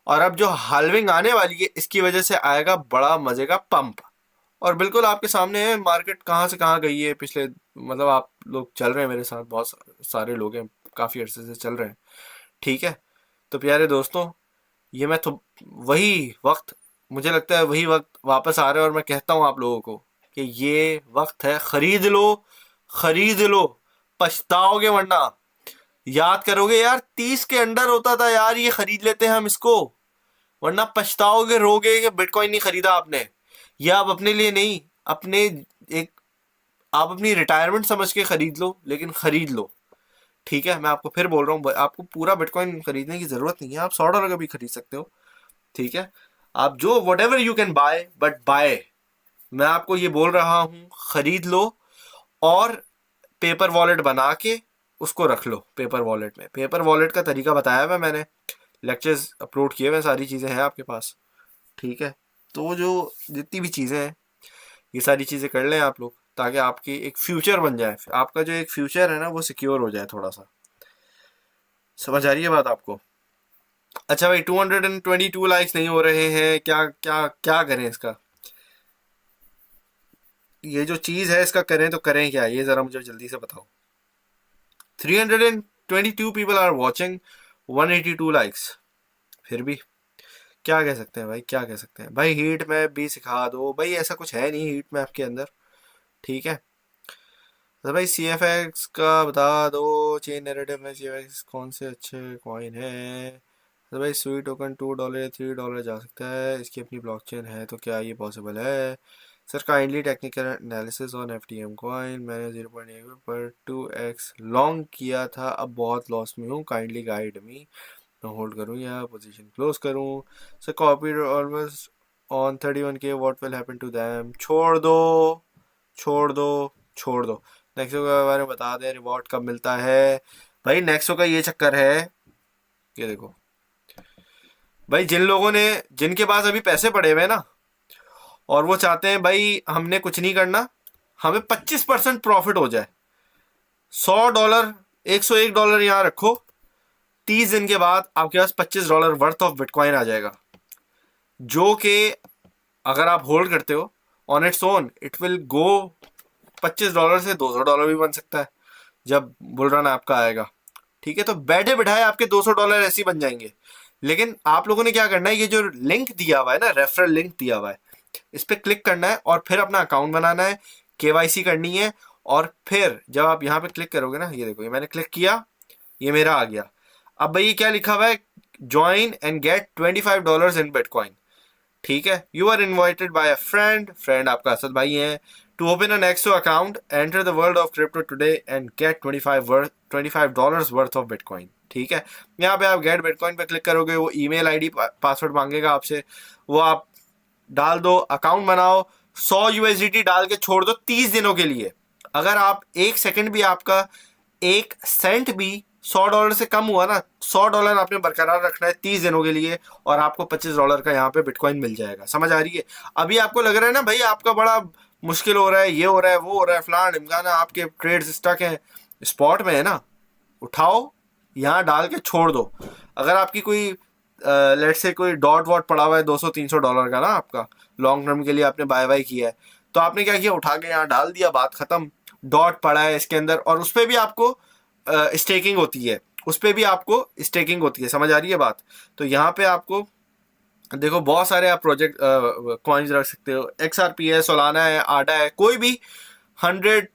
और अब जो हाल्विंग आने वाली है इसकी वजह से आएगा बड़ा मजे का पंप। और बिल्कुल आपके सामने है मार्केट कहाँ से कहाँ गई है पिछले, मतलब आप लोग चल रहे हैं मेरे साथ, बहुत सारे लोग हैं, काफ़ी अरसे से चल रहे हैं, ठीक है। तो प्यारे दोस्तों, ये मैं तो वही वक्त, मुझे लगता है वही वक्त वापस आ रहा है, और मैं कहता हूँ आप लोगों को कि ये वक्त है, खरीद लो, खरीद लो, पछताओगे वरना। याद करोगे यार 30 के अंडर होता था यार, ये खरीद लेते हैं हम इसको, वरना पछताओगे, रोगे कि बिटकॉइन नहीं खरीदा आपने। ये आप अपने लिए नहीं, अपने एक, आप अपनी रिटायरमेंट समझ के खरीद लो, लेकिन खरीद लो, ठीक है। मैं आपको फिर बोल रहा हूँ, आपको पूरा बिटकॉइन खरीदने की जरूरत नहीं है, आप $100 का भी खरीद सकते हो, ठीक है। आप जो what ever you can buy, but by, मैं आपको ये बोल रहा हूँ खरीद लो, और पेपर वॉलेट बना के उसको रख लो। पेपर वॉलेट में, पेपर वॉलेट का तरीका बताया हुआ मैंने, लेक्चर्स अपलोड किए हुए, सारी चीज़ें हैं आपके पास, ठीक है। तो जो जितनी भी चीज़ें हैं, ये सारी चीज़ें कर लें आप लोग, ताकि आपकी एक फ्यूचर बन जाए, आपका जो एक फ्यूचर है ना वो सिक्योर हो जाए थोड़ा सा। समझ आ रही है बात आपको? अच्छा भाई, 222 लाइक्स नहीं हो रहे हैं, क्या क्या क्या करें इसका? ये जो चीज़ है इसका करें तो करें क्या, ये ज़रा मुझे जल्दी से बताओ। 322 पीपल आर वॉचिंग, 182 लाइक्स, फिर भी क्या कह सकते हैं भाई, क्या कह सकते हैं भाई। हीट मैप भी सिखा दो भाई, ऐसा कुछ है नहीं हीट मैप के अंदर, ठीक है। तो भाई सी एफ एक्स का बता दो, चेन नैरेटिव में सी एफ एक्स कौन से अच्छे कॉइन है। तो भाई स्वीट टोकन $2 $3 जा सकता है, इसकी अपनी ब्लॉकचेन है, तो क्या ये पॉसिबल है? Sir kindly technical analysis on F T M coin, मैंने 0.1 पर 2x लॉन्ग किया था, अब बहुत लॉस में हूँ, काइंडली गाइड मी, मैं होल्ड करूँ या पोजीशन क्लोज करूँ? Sir copy almost on 31K, what will happen to them? छोड़ दो, छोड़ दो, छोड़ दो। नेक्सो के बारे में बता दें, रिवॉर्ड कब मिलता है? भाई नेक्सो का ये चक्कर है, ये देखो भाई, जिन लोगों ने, जिनके पास अभी पैसे पड़े हुए हैं ना, और वो चाहते हैं भाई हमने कुछ नहीं करना, हमें 25% प्रॉफिट हो जाए, $100 $101 यहाँ रखो, 30 दिन के बाद आपके पास $25 वर्थ ऑफ बिटकॉइन आ जाएगा, जो कि अगर आप होल्ड करते हो on its own, it will go $25 से $200 भी बन सकता है जब बुल रन आपका आएगा, ठीक है। तो बैठे बिठाए आपके $200 ऐसे ही बन जाएंगे। लेकिन आप लोगों ने क्या करना है, ये जो लिंक दिया हुआ है ना, रेफरल लिंक दिया हुआ है, इस पर क्लिक करना है, और फिर अपना अकाउंट बनाना है, केवाईसी करनी है, और फिर जब आप यहाँ पे क्लिक करोगे ना, ये देखो ये मैंने क्लिक किया, ये मेरा आ गया। अब भाई ये क्या लिखा हुआ है, join and get $25 in bitcoin, ठीक है। You are invited by a friend, friend आपका असद भाई है, to open a Nexo account, enter the world of crypto today and get $25 worth of bitcoin, ठीक है। यहाँ पे आप गेट बिटकॉइन पे क्लिक करोगे, वो ईमेल आईडी पासवर्ड मांगेगा आपसे, वो आप डाल दो, अकाउंट बनाओ, 100 USDT डाल के छोड़ दो 30 दिनों के लिए। अगर आप 1 सेकंड भी, आपका 1 सेंट भी $100 से कम हुआ ना, $100 आपने बरकरार रखना है 30 दिनों के लिए, और आपको $25 का यहाँ पे बिटकॉइन मिल जाएगा। समझ आ रही है? अभी आपको लग रहा है ना भाई आपका बड़ा मुश्किल हो रहा है, ये हो रहा है, वो हो रहा है, फलान ढिमकाना, आपके ट्रेड्स स्टक हैं, स्पॉट में है ना, उठाओ, यहाँ डाल के छोड़ दो। अगर आपकी कोई लेट्स से कोई डॉट वॉट पड़ा हुआ है $200-300 का ना, आपका लॉन्ग टर्म के लिए आपने बाय बाय किया है, तो आपने क्या किया, उठा के यहाँ डाल दिया, बात खत्म। डॉट पड़ा है इसके अंदर, और उस पर भी आपको स्टेकिंग होती है, उस पर भी आपको स्टेकिंग होती है, समझ आ रही है बात। तो यहाँ पे आपको देखो बहुत सारे आप प्रोजेक्ट कॉइन्स रख सकते हो, XRP है, सोलाना है, आडा है, कोई भी 100,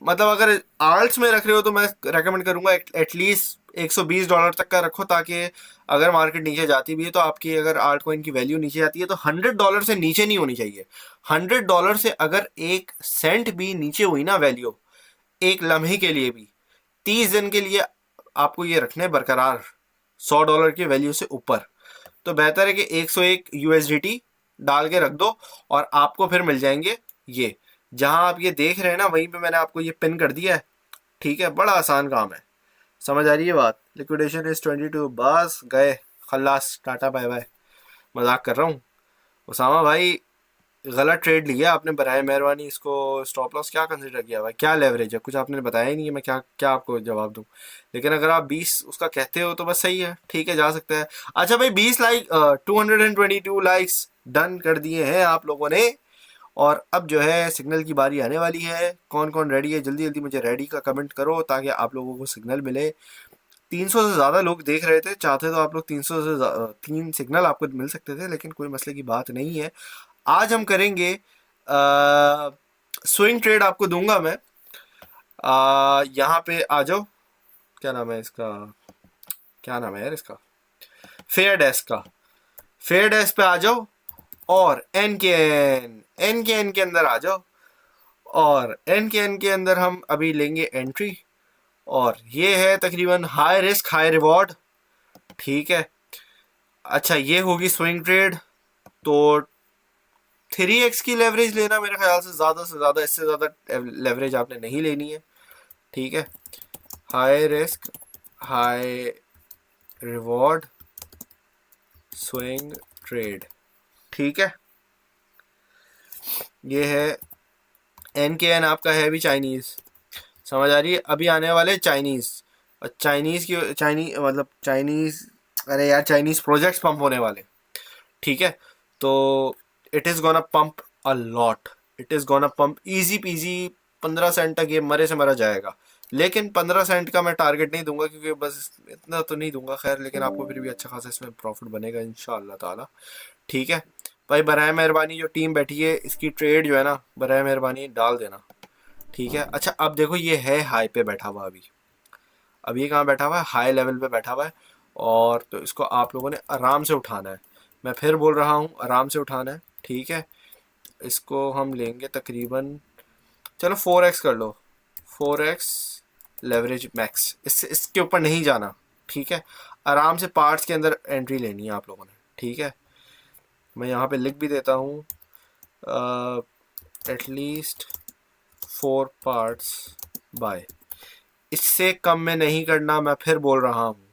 मतलब अगर आल्ट्स में रख रहे हो तो मैं रेकमेंड करूंगा एटलीस्ट $120 तक का रखो, ताकि अगर मार्केट नीचे जाती भी है तो आपकी, अगर आल्ट कॉइन की वैल्यू नीचे जाती है तो $100 से नीचे नहीं होनी चाहिए। $100 से अगर 1 सेंट भी नीचे हुई ना वैल्यू, एक लम्हे के लिए भी, 30 दिन के लिए आपको ये रखने बरकरार $100 की वैल्यू से ऊपर, तो बेहतर है कि 101 USDT डाल के रख दो, और आपको फिर मिल जाएंगे ये, जहां आप ये देख रहे हैं ना, वहीं पे मैंने आपको ये पिन कर दिया है। ठीक है, बड़ा आसान काम है, समझ आ रही है बात। लिक्विडेशन इज 22, बस गए, खल्लास, टाटा बाय बाय। मजाक कर रहा हूँ उसामा भाई, गलत ट्रेड लिया आपने, बराए मेहरबानी इसको स्टॉप लॉस क्या कंसिडर किया भाई, क्या लेवरेज है, कुछ आपने बताया ही नहीं है, मैं क्या क्या आपको जवाब दूं। लेकिन अगर आप 20 उसका कहते हो तो बस सही है, ठीक है, जा सकता है। अच्छा भाई, 20 लाइक, 222 लाइक्स डन कर दिए हैं आप लोगों ने, और अब जो है सिग्नल की बारी आने वाली है। कौन कौन रेडी है, जल्दी जल्दी मुझे रेडी का कमेंट करो ताकि आप लोगों को सिग्नल मिले। 300 से ज़्यादा लोग देख रहे थे, चाहते तो आप लोग 300 से 3 सिग्नल आपको मिल सकते थे, लेकिन कोई मसले की बात नहीं है। आज हम करेंगे स्विंग ट्रेड, आपको दूंगा मैं। यहाँ पे आ जाओ, क्या नाम है इसका, क्या नाम है यार इसका, फेयर डेस्क का, फेयर डेस्क पे आ जाओ, और एन के अंदर आ जाओ, और एन के अंदर हम अभी लेंगे एंट्री, और ये है तकरीबन हाई रिस्क हाई रिवॉर्ड। ठीक है, अच्छा ये होगी स्विंग ट्रेड, तो 3x की लेवरेज लेना मेरे ख्याल से ज़्यादा, इससे ज़्यादा लेवरेज आपने नहीं लेनी है। ठीक है, high risk high reward swing trade, ठीक है। ये है एन आपका है भी चाइनीज़, समझ आ रही है, अभी आने वाले चाइनीज़, और चाइनीज़ मतलब चाइनीज़, अरे यार चाइनीज़ प्रोजेक्ट्स पंप होने वाले। ठीक है, तो it is gonna pump a lot, it is gonna pump easy peasy, 15 cent तक ये मरे से मरा जाएगा। लेकिन 15 सेंट का मैं टारगेट नहीं दूंगा, क्योंकि बस इतना तो नहीं दूंगा, खैर, लेकिन आपको फिर भी अच्छा खासा इसमें प्रॉफिट बनेगा इंशाअल्लाह ताला। ठीक है भाई, बराए मेहरबानी जो टीम बैठी है इसकी ट्रेड जो है ना, बराए मेहरबानी डाल देना। ठीक है, अच्छा अब देखो ये है हाई पे बैठा हुआ, अभी ये कहाँ बैठा हुआ है, हाई लेवल पे बैठा हुआ है, और तो इसको आप लोगों ने आराम से उठाना है, मैं फिर बोल रहा हूँ आराम से उठाना है। ठीक है, इसको हम लेंगे तकरीबन, चलो 4x कर लो, 4x लेवरेज मैक्स, इससे इसके ऊपर नहीं जाना। ठीक है, आराम से पार्ट्स के अंदर एंट्री लेनी है आप लोगों ने। ठीक है, मैं यहाँ पे लिख भी देता हूँ, एटलीस्ट 4 पार्ट्स बाय, इससे कम में नहीं करना, मैं फिर बोल रहा हूँ,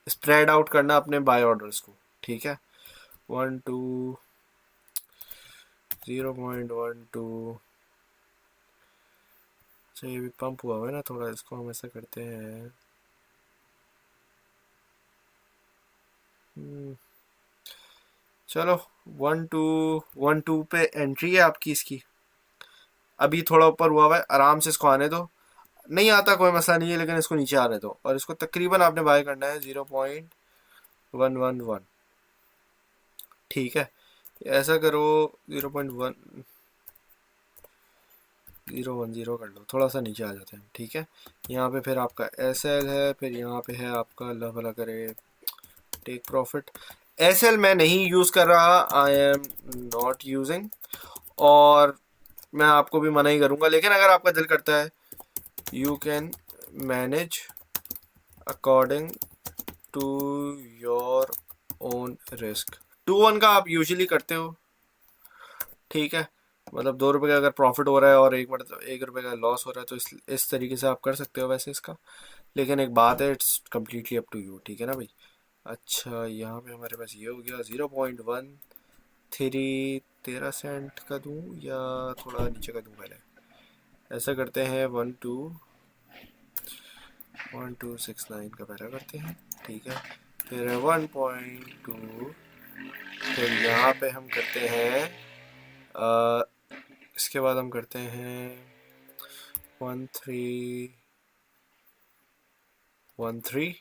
स्प्रेड आउट करना अपने बाय ऑर्डर्स को। ठीक है, 1 2 0.12, अच्छा ये भी पंप हुआ है ना थोड़ा, इसको हम ऐसा करते हैं, चलो 1 2 पे एंट्री है आपकी इसकी, अभी थोड़ा ऊपर हुआ है, आराम से इसको आने दो, नहीं आता कोई मसला नहीं है, लेकिन इसको नीचे आने दो, और इसको तकरीबन आपने बाय करना है 0.111। ठीक है, ऐसा करो, 0.1010 कर लो, थोड़ा सा नीचे आ जाते हैं। ठीक है, यहाँ पे फिर आपका SL है, फिर यहाँ पे है आपका, अल्लाह भला करे, टेक प्रॉफिट। SL मैं नहीं यूज़ कर रहा, आई एम नॉट यूजिंग, और मैं आपको भी मना ही करूँगा, लेकिन अगर आपका दिल करता है you can manage according to your own risk. 2-1 का आप यूजुअली करते हो। ठीक है, मतलब ₹2 का अगर प्रॉफिट हो रहा है और ₹1 का लॉस हो रहा है, तो इस तरीके से आप कर सकते हो वैसे इसका, लेकिन एक बात है, it's completely up to you. ठीक है ना भाई। अच्छा यहाँ पे हमारे पास ये हो गया 0.13 सेंट का दूँ या थोड़ा नीचे का दूँ, पहले ऐसा करते हैं, 1269 का पहला करते हैं। ठीक है, फिर है 1.2, फिर यहाँ पे हम करते हैं इसके बाद हम करते हैं 1313,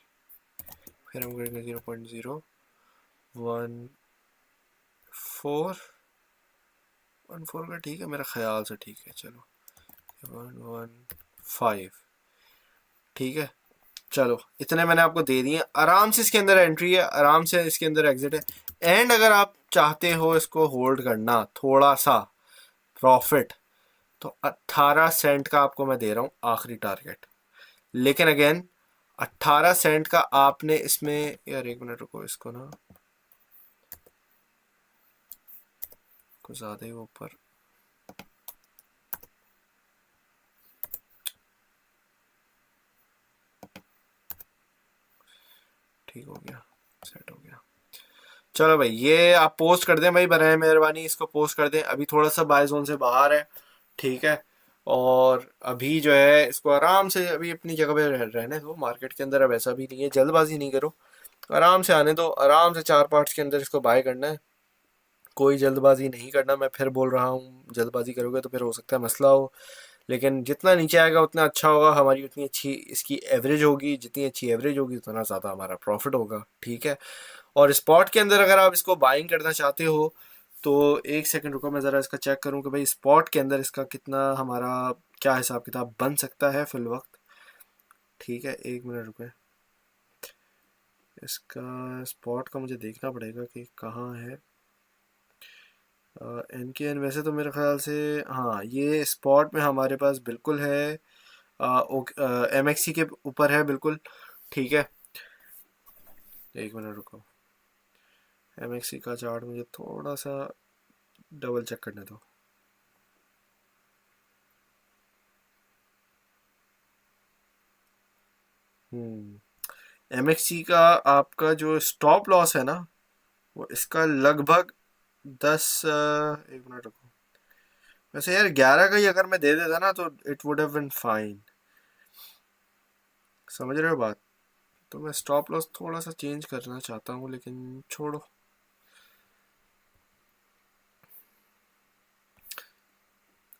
फिर हम करेंगे 0.014 का, ठीक है मेरा ख्याल से, ठीक है चलो 115, ठीक है चलो इतने मैंने आपको दे दिए। आराम से इसके अंदर एंट्री है, आराम से इसके अंदर एग्जिट है। एंड अगर आप चाहते हो इसको होल्ड करना थोड़ा सा प्रॉफिट, तो 18 सेंट का आपको मैं दे रहा हूँ आखिरी टारगेट। लेकिन अगेन 18 सेंट का आपने इसमें, यार एक मिनट रुको, इसको ना कुछ ज़्यादा ही ऊपर, ठीक हो गया, सेट हो गया। चलो भाई ये आप पोस्ट कर दें भाई, बराए मेहरबानी इसको पोस्ट कर दें। अभी थोड़ा सा बाय जोन से बाहर है, ठीक है, और अभी जो है इसको आराम से अभी अपनी जगह पे रहने दो। मार्केट के अंदर अब ऐसा भी नहीं है, जल्दबाजी नहीं करो, आराम से आने दो, आराम से 4 पार्ट्स के अंदर इसको बाय करना है, कोई जल्दबाजी नहीं करना। मैं फिर बोल रहा हूँ, जल्दबाजी करोगे तो फिर हो सकता है मसला हो। लेकिन जितना नीचे आएगा उतना अच्छा होगा, हमारी उतनी अच्छी इसकी एवरेज होगी, जितनी अच्छी एवरेज होगी उतना ज़्यादा हमारा प्रॉफिट होगा, ठीक है। और स्पॉट के अंदर अगर आप इसको बाइंग करना चाहते हो तो एक सेकंड रुको, मैं ज़रा इसका चेक करूँ कि भाई स्पॉट के अंदर इसका कितना हमारा क्या हिसाब किताब बन सकता है फिल वक्त, ठीक है। एक मिनट रुके, इसका स्पॉट का मुझे देखना पड़ेगा कि कहाँ है। एन के एन वैसे तो मेरे ख्याल से हाँ ये स्पॉट में हमारे पास बिल्कुल है, एम एक्स सी के ऊपर है बिल्कुल, ठीक है। एक मिनट रुको, एम एक्स सी का चार्ट मुझे थोड़ा सा डबल चेक करने दो। एम एक्स सी का आपका जो स्टॉप लॉस है ना, वो इसका लगभग 10, एक मिनट रुको, वैसे यार 11 का ही अगर मैं दे देता ना तो it would have been fine, समझ रहे हो बात। तो मैं स्टॉप लॉस थोड़ा सा चेंज करना चाहता हूँ, लेकिन छोड़ो।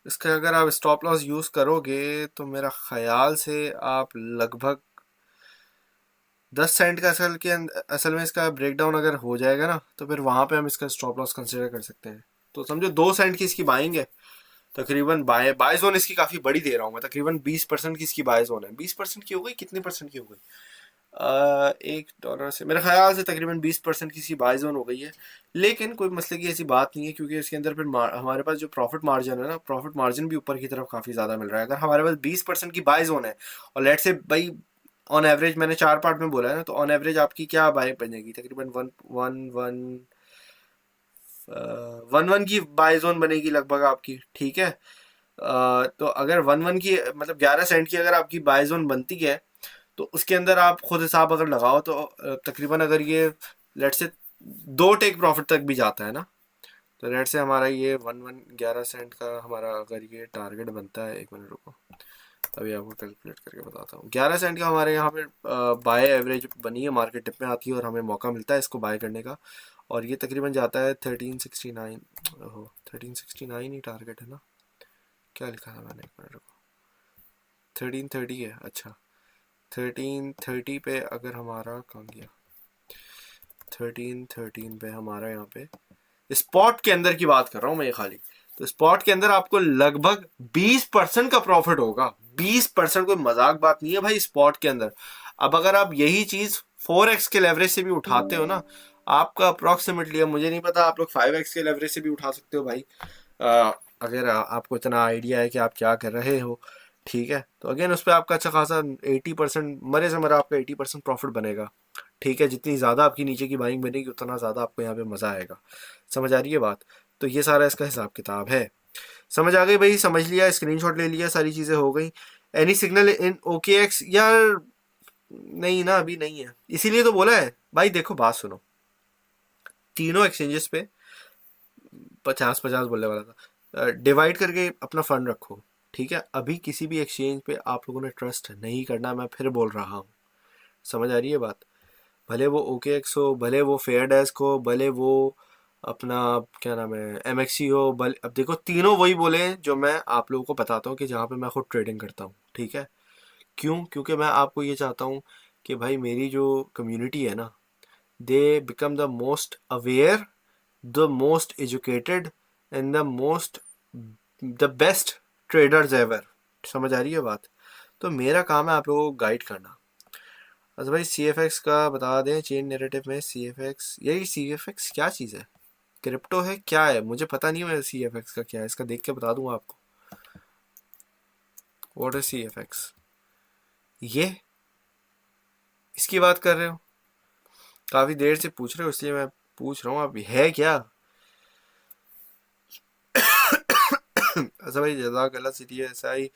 इसका अगर आप स्टॉप लॉस यूज़ करोगे तो मेरा ख्याल से आप लगभग 10 सेंट का असल में इसका ब्रेक डाउन अगर हो जाएगा ना, तो फिर वहाँ पे हम इसका स्टॉप लॉस कंसिडर कर सकते हैं। तो समझो 2 सेंट की इसकी बाइंग है, तकरीबन बाय जोन इसकी काफ़ी बड़ी दे रहा हूँ मैं, तकरीबन 20% की इसकी बाय जोन है। 20% की हो गई, कितने परसेंट की हो गई, $1 से मेरे ख्याल से तकरीबन 20% की सी बाय जोन हो गई है। लेकिन कोई मसले की ऐसी बात नहीं है, क्योंकि इसके अंदर फिर हमारे पास जो प्रॉफिट मार्जिन है ना, प्रॉफिट मार्जिन भी ऊपर की तरफ काफ़ी ज़्यादा मिल रहा है। अगर हमारे पास 20% की बाय जोन है, और लेट से भाई ऑन एवरेज मैंने 4 पार्ट में बोला है ना, तो ऑन एवरेज आपकी क्या बाय बनेगी, तकरीबन one one one one one की बाय जोन बनेगी लगभग आपकी, ठीक है। तो अगर 1-1 की मतलब 11 सेंट की अगर आपकी बाय जोन बनती है, तो उसके अंदर आप खुद हिसाब अगर लगाओ तो तकरीबन अगर ये लेट से 2 टेक प्रॉफिट तक भी जाता है ना, तो लेट से हमारा ये 11 सेंट का हमारा अगर ये टारगेट बनता है, एक मिनट रुको अभी आपको कैलकुलेट करके बताता हूँ। 11 सेंट का हमारे यहाँ पे बाय एवरेज बनी है, मार्केट टिप में आती है और हमें मौका मिलता है इसको बाय करने का। और ये तकरीबन जाता है 1369, ओहो 1369 ही टारगेट है ना, क्या लिखा था मैंने, एक मिनट रुको, 1330 है, अच्छा 1330 पे अगर हमारा कहाँ गया, 1313 पे हमारा यहाँ पे स्पॉट के अंदर की बात कर रहा हूँ मैं ये खाली। तो स्पॉट के अंदर आपको लगभग 20% का प्रॉफिट होगा, 20%, कोई मजाक बात नहीं है भाई स्पॉट के अंदर। अब अगर आप यही चीज 4x के लेवरेज से भी उठाते हो ना, आपका अप्रोक्सीमेटली, अब मुझे नहीं पता, आप लोग 5x के लेवरेज से भी उठा सकते हो भाई, अगर आपको इतना आइडिया है कि आप क्या कर रहे हो, ठीक है। तो अगेन उस पर आपका अच्छा खासा 80%, मरे से मरा आपका 80% प्रॉफिट बनेगा, ठीक है। जितनी ज़्यादा आपकी नीचे की बाइंग बनेगी उतना ज़्यादा आपको यहाँ पे मज़ा आएगा, समझ आ रही है बात। तो ये सारा इसका हिसाब किताब है, समझ आ गई भाई, समझ लिया, स्क्रीनशॉट ले लिया, सारी चीज़ें हो गई। Any signal in okay x, यार नहीं ना, अभी नहीं है, इसीलिए तो बोला है भाई। देखो बात सुनो, तीनों एक्सचेंजेस पे 50-50 बोलने वाला था, डिवाइड करके अपना फंड रखो, ठीक है। अभी किसी भी एक्सचेंज पे आप लोगों ने ट्रस्ट नहीं करना, मैं फिर बोल रहा हूँ, समझ आ रही है बात। भले वो OKX हो, भले वो फेयर डेस्क हो, भले वो अपना क्या नाम है MXC हो, भले अब देखो तीनों वही बोले हैं जो मैं आप लोगों को बताता हूँ कि जहाँ पे मैं खुद ट्रेडिंग करता हूँ, ठीक है। क्यों? क्योंकि मैं आपको ये चाहता हूँ कि भाई मेरी जो कम्युनिटी है ना, they become the most aware, the most educated and the most the best traders ever. समझ आ रही है बात? तो मेरा काम है आप लोगों को गाइड करना। अच्छा भाई, CFX का बता दें। चेन नैरेटिव में CFX, यही CFX क्या चीज़ है? क्रिप्टो है क्या है? मुझे पता नहीं है CFX का क्या है, इसका देख के बता दूंगा आपको। What is CFX? ये इसकी बात कर रहे हो? काफ़ी देर से पूछ रहे हो इसलिए मैं पूछ रहा हूँ, आप है क्या? अच्छा भाई, जज़ाकल्लाह CTSI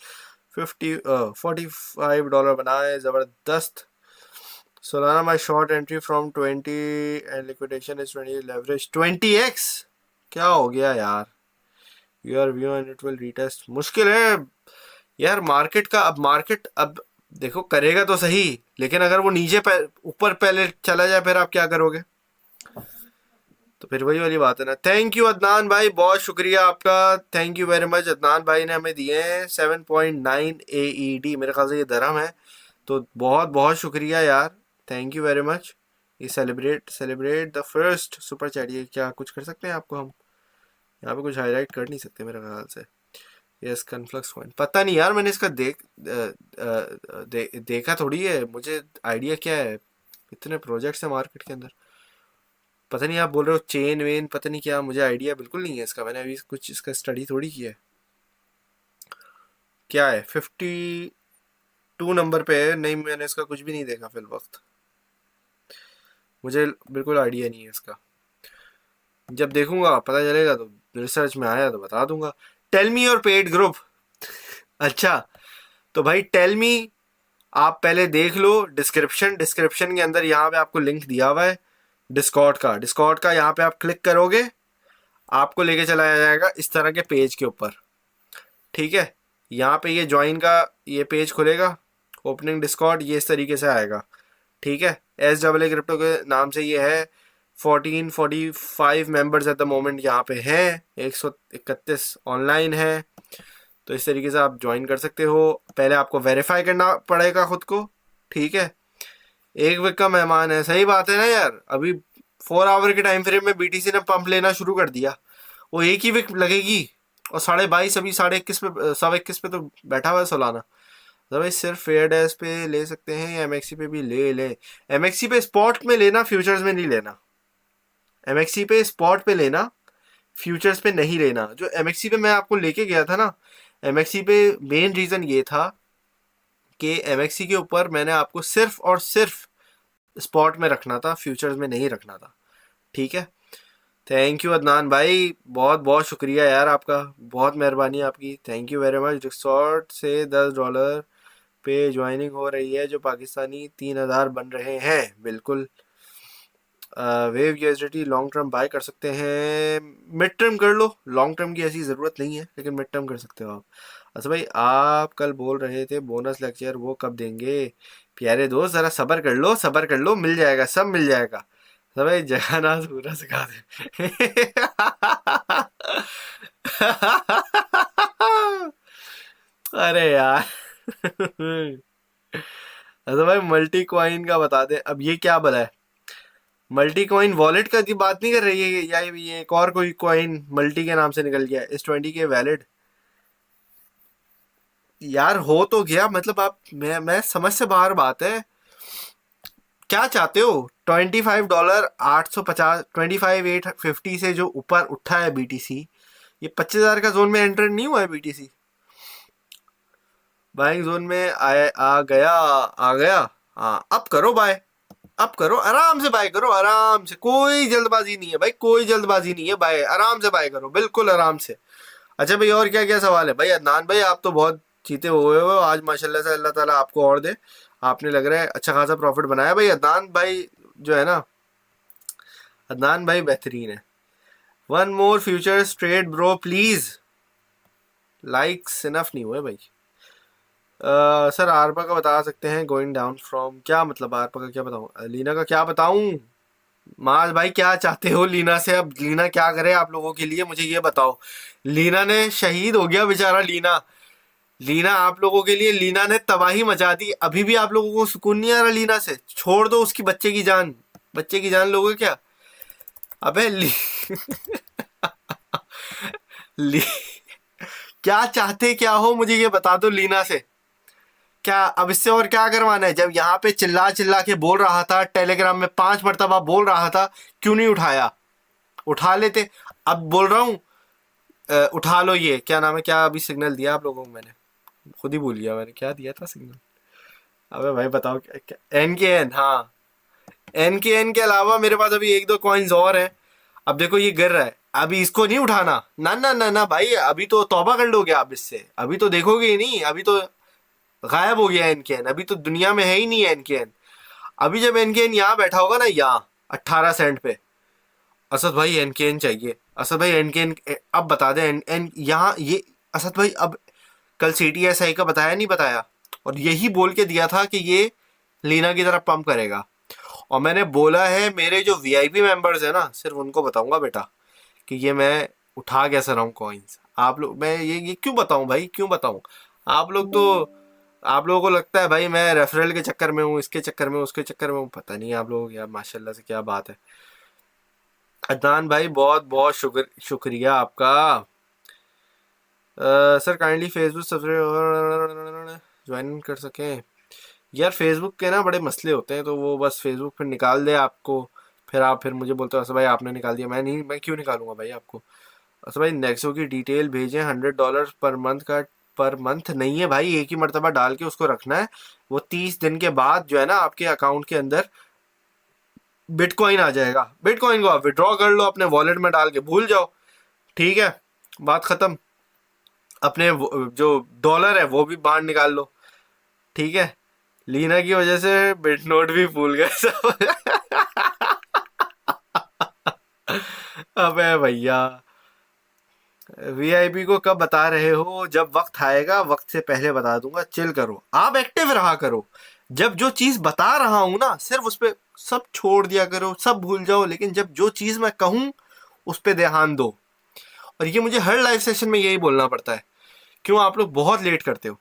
45 डॉलर बनाए, ज़बरदस्त। Solana my short entry from 20 and liquidation is 20, leverage 20x। क्या हो गया यार? Your view and it will retest. मुश्किल है यार मार्केट का। अब मार्केट अब देखो करेगा तो सही, लेकिन अगर वो नीचे ऊपर पहले चला जाए फिर आप क्या करोगे? तो फिर वही वाली बात है ना। थैंक यू अदनान भाई, बहुत शुक्रिया आपका। Thank you very much. Adnan भाई ने हमें दिए हैं 7.9 AED, मेरे ख्याल से ये दरहम है। तो बहुत बहुत शुक्रिया यार, थैंक यू वेरी मच। ये celebrate the first super chat, ये क्या कुछ कर सकते हैं आपको हम यहाँ पे? कुछ हाईलाइट कर नहीं सकते मेरे ख्याल से। यस, कन्फ्लक्स कॉइन पता नहीं यार, मैंने इसका देखा थोड़ी है, मुझे आइडिया क्या है। इतने प्रोजेक्ट्स हैं मार्केट के अंदर, पता नहीं। आप बोल रहे हो चेन वेन, पता नहीं क्या, मुझे आइडिया बिल्कुल नहीं है इसका। मैंने अभी कुछ इसका स्टडी थोड़ी किया है। क्या है 52 नंबर पे है? नहीं, मैंने इसका कुछ भी नहीं देखा फिल वक्त, मुझे बिल्कुल आइडिया नहीं है इसका। जब देखूंगा पता चलेगा, तो रिसर्च में आया तो बता दूंगा। Tell me your paid group. अच्छा, तो भाई टेल मी, आप पहले देख लो डिस्क्रिप्शन के अंदर, यहाँ पे आपको लिंक दिया हुआ है डिस्कॉर्ड का। यहाँ पे आप क्लिक करोगे, आपको लेके चलाया जाएगा इस तरह के पेज के ऊपर, ठीक है। यहाँ पे ये ज्वाइन का ये पेज खुलेगा, ओपनिंग डिस्कॉर्ड, ये इस तरीके से आएगा, ठीक है। SAA क्रिप्टो के नाम से ये है। 1445 मेंबर्स एट द मोमेंट यहाँ पे हैं, 131 ऑनलाइन है। तो इस तरीके से आप ज्वाइन कर सकते हो। पहले आपको वेरीफाई करना पड़ेगा खुद को, ठीक है। एक वीक का मेहमान है, सही बात है ना यार। अभी 4 आवर के टाइम फ्रेम में BTC ने पंप लेना शुरू कर दिया, वो एक ही वीक लगेगी। और 22.5 अभी 21.5 पे 21.25 पे तो बैठा हुआ है सोलाना। तो भाई सिर्फ फेयर डेज पे ले सकते हैं या MXC पे भी ले लें? MXC पे स्पॉट में लेना, फ्यूचर्स में नहीं लेना। MXC पे स्पॉट पे लेना, फ्यूचर्स पे नहीं लेना। जो MXC पे मैं आपको लेके गया था ना, MXC पे मेन रीज़न ये था कि MXC के ऊपर मैंने आपको सिर्फ और सिर्फ स्पॉट में रखना था, फ्यूचर्स में नहीं रखना था, ठीक है। थैंक यू अदनान भाई, बहुत बहुत शुक्रिया यार आपका, बहुत मेहरबानी आपकी, thank you very much. Resort से $10 पे ज्वाइनिंग हो रही है, जो पाकिस्तानी 3,000 बन रहे हैं, बिल्कुल। Wave USDT long term by कर सकते हैं, मिड टर्म कर लो, लॉन्ग टर्म की ऐसी ज़रूरत नहीं है, लेकिन मिड टर्म कर सकते हो आप। अच्छा भाई, आप कल बोल रहे थे बोनस लेक्चर, वो कब देंगे? प्यारे दोस्त ज़रा सब्र कर लो, सब्र कर लो, मिल जाएगा, सब मिल जाएगा। अच्छा भाई, जगन्नाथ पूरा सिखा दे। अरे यार। अच्छा भाई, मल्टी कॉइन का बता दे। अब ये क्या भला है? मल्टी कॉइन वॉलेट का की बात नहीं कर रही है, या ये एक और कोई कॉइन मल्टी के नाम से निकल गया इस 20 के वैलिड? यार हो तो गया, मतलब आप, मैं समझ से बाहर बात है। क्या चाहते हो? $25 850, 25,850 से जो ऊपर उठा है BTC, ये 25,000 का जोन में एंटर नहीं हुआ है BTC। बाइंग जोन में आ गया। हाँ, अब करो बाय, अब करो, आराम से बाय करो, आराम से, कोई जल्दबाजी नहीं है भाई, कोई जल्दबाजी नहीं है, बाय आराम से बाय करो, बिल्कुल आराम से। अच्छा भाई, और क्या क्या सवाल है भाई? अदनान भाई, आप तो बहुत जीते हुए हो आज माशाल्लाह से, अल्लाह ताला आपको और दे। आपने लग रहा है अच्छा खासा प्रॉफिट बनाया भाई। अदनान भाई जो है ना, अदनान भाई बेहतरीन है। One more futures trade bro please, likes enough नहीं हुए भाई। सर आरपा का बता सकते हैं, गोइंग डाउन फ्रॉम, क्या मतलब आरपा का क्या बताऊं, लीना का क्या बताऊं? माज भाई क्या चाहते हो लीना से? अब लीना क्या करे आप लोगों के लिए, मुझे ये बताओ। लीना ने शहीद हो गया बेचारा लीना। लीना आप लोगों के लिए, लीना ने तबाही मचा दी। अभी भी आप लोगों को सुकून नहीं आ रहा लीना से? छोड़ दो उसकी बच्चे की जान। बच्चे की जान लोगे क्या? अबे ली क्या चाहते क्या हो, मुझे ये बता दो लीना से। क्या अब इससे और क्या करवाना है? जब यहाँ पे चिल्ला चिल्ला के बोल रहा था, टेलीग्राम में 5 मरतबा बोल रहा था, क्यों नहीं उठाया? उठा लेते। अब बोल रहा हूँ, उठा लो। ये क्या नाम है, क्या अभी सिग्नल दिया आप लोगों को मैंने? खुद ही भूल गया मैंने क्या दिया था सिग्नल। अबे भाई बताओ क्या, एन के एन, हाँ। एन के एन के अलावा मेरे पास अभी एक दो कॉइन्स और हैं। अब देखो ये गिर रहा है, अभी इसको नहीं उठाना। ना ना ना ना भाई, अभी तो तौबा कर लोगे आप इससे। अभी तो देखोगे ही नहीं, अभी तो गायब हो गया एन के एन। अभी तो दुनिया में है ही नहीं एन के एन। अभी जब एन के एन यहाँ बैठा होगा ना, यहाँ 18 सेंट पे, असद भाई एन के एन चाहिए। असद भाई एन के एन अब बता दे। एन एन यहाँ ये असद भाई अब कल सी टी एस आई का बताया नहीं बताया? और यही बोल के दिया था कि ये लीना की तरफ पंप करेगा। और मैंने बोला है मेरे जो वीआईपी मेंबर्स है ना, सिर्फ उनको बताऊंगा बेटा कि ये मैं उठा कैसे रहा हूँ कॉइन्स। आप लोग, मैं ये क्यों बताऊं भाई, क्यों बताऊं? आप लोग तो, आप लोगों को लगता है भाई मैं रेफरल के चक्कर में हूँ, इसके चक्कर में, उसके चक्कर में हूँ। पता नहीं आप लोग यार, माशाल्लाह से क्या बात है। अदनान भाई बहुत बहुत शुक्रिया आपका। Sir kindly Facebook subscribe join कर सकें। यार फेसबुक के ना बड़े मसले होते हैं, तो वो बस फेसबुक फिर निकाल दे आपको। फिर आप फिर मुझे बोलते हो अच्छा भाई आपने निकाल दिया। मैं नहीं, मैं क्यों निकालूंगा भाई आपको? अच्छा भाई नेक्सो की डिटेल भेजें, $100 पर मंथ का। पर मंथ नहीं है भाई, एक ही मरतबा डाल के उसको रखना है। वो 30 दिन के बाद जो है ना, आपके अकाउंट के अंदर बिटकॉइन आ जाएगा। बिटकॉइन को आप विड्रॉ कर लो, अपने वॉलेट में डाल के भूल जाओ। ठीक है, बात खत्म। अपने जो डॉलर है वो भी बाहर निकाल लो। ठीक है, लीना की वजह से बिट नोट भी भूल गए सब। अबे भैया, वीआईपी को कब बता रहे हो? जब वक्त आएगा, वक्त से पहले बता दूंगा। चिल करो, आप एक्टिव रहा करो। जब जो चीज बता रहा हूं ना, सिर्फ उस पर सब छोड़ दिया करो, सब भूल जाओ। लेकिन जब जो चीज मैं कहूं उस पर ध्यान दो। और ये मुझे हर लाइव सेशन में यही बोलना पड़ता है। क्यों आप लोग बहुत लेट करते हो?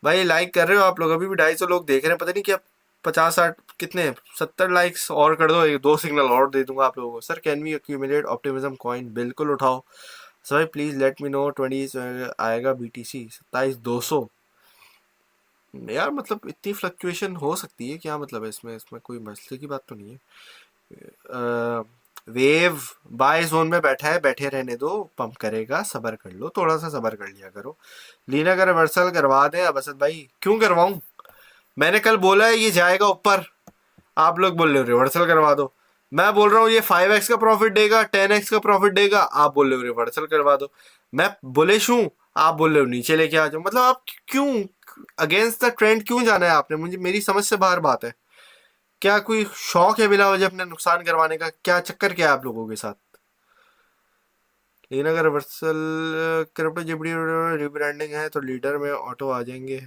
भाई लाइक कर रहे हो आप लोग, अभी भी 250 लोग देख रहे हैं। पता नहीं क्या 50-60 कितने 70 लाइक्स और कर दो, एक दो सिग्नल और दे दूंगा आप लोगों को। Sir can we accumulate optimism coin? बिल्कुल उठाओ। Sir please let me know 20 आएगा बीटीसी 27,200। यार मतलब इतनी फ्लक्चुएशन हो सकती है, क्या मतलब है इसमें? इसमें कोई मसले की बात तो नहीं है। वेव बाय जोन में बैठा है, बैठे रहने दो, पंप करेगा, सबर कर लो, थोड़ा सा सबर कर लिया करो। लीना का रिवर्सल करवा दें अब असद भाई? क्यों करवाऊं? मैंने कल बोला है ये जाएगा ऊपर, आप लोग बोल रहे हो रिवर्सल करवा दो। मैं बोल रहा हूँ ये 5x का प्रॉफिट देगा, 10x का प्रॉफिट देगा, आप बोल रहे हो रिवर्सल करवा दो। मैं बुलिश हूँ, आप बोल रहे हो नीचे लेके आ जाओ। मतलब आप क्यों अगेंस्ट द ट्रेंड क्यों जाना है आपने? मुझे, मेरी समझ से बाहर बात है। क्या कोई शौक है बिला वजह अपने नुकसान करवाने का? क्या चक्कर क्या है आप लोगों के साथ? लेकिन अगर रिवर्सल क्रिप्टो जिबड़ी रिब्रांडिंग है तो लीडर में ऑटो आ जाएंगे।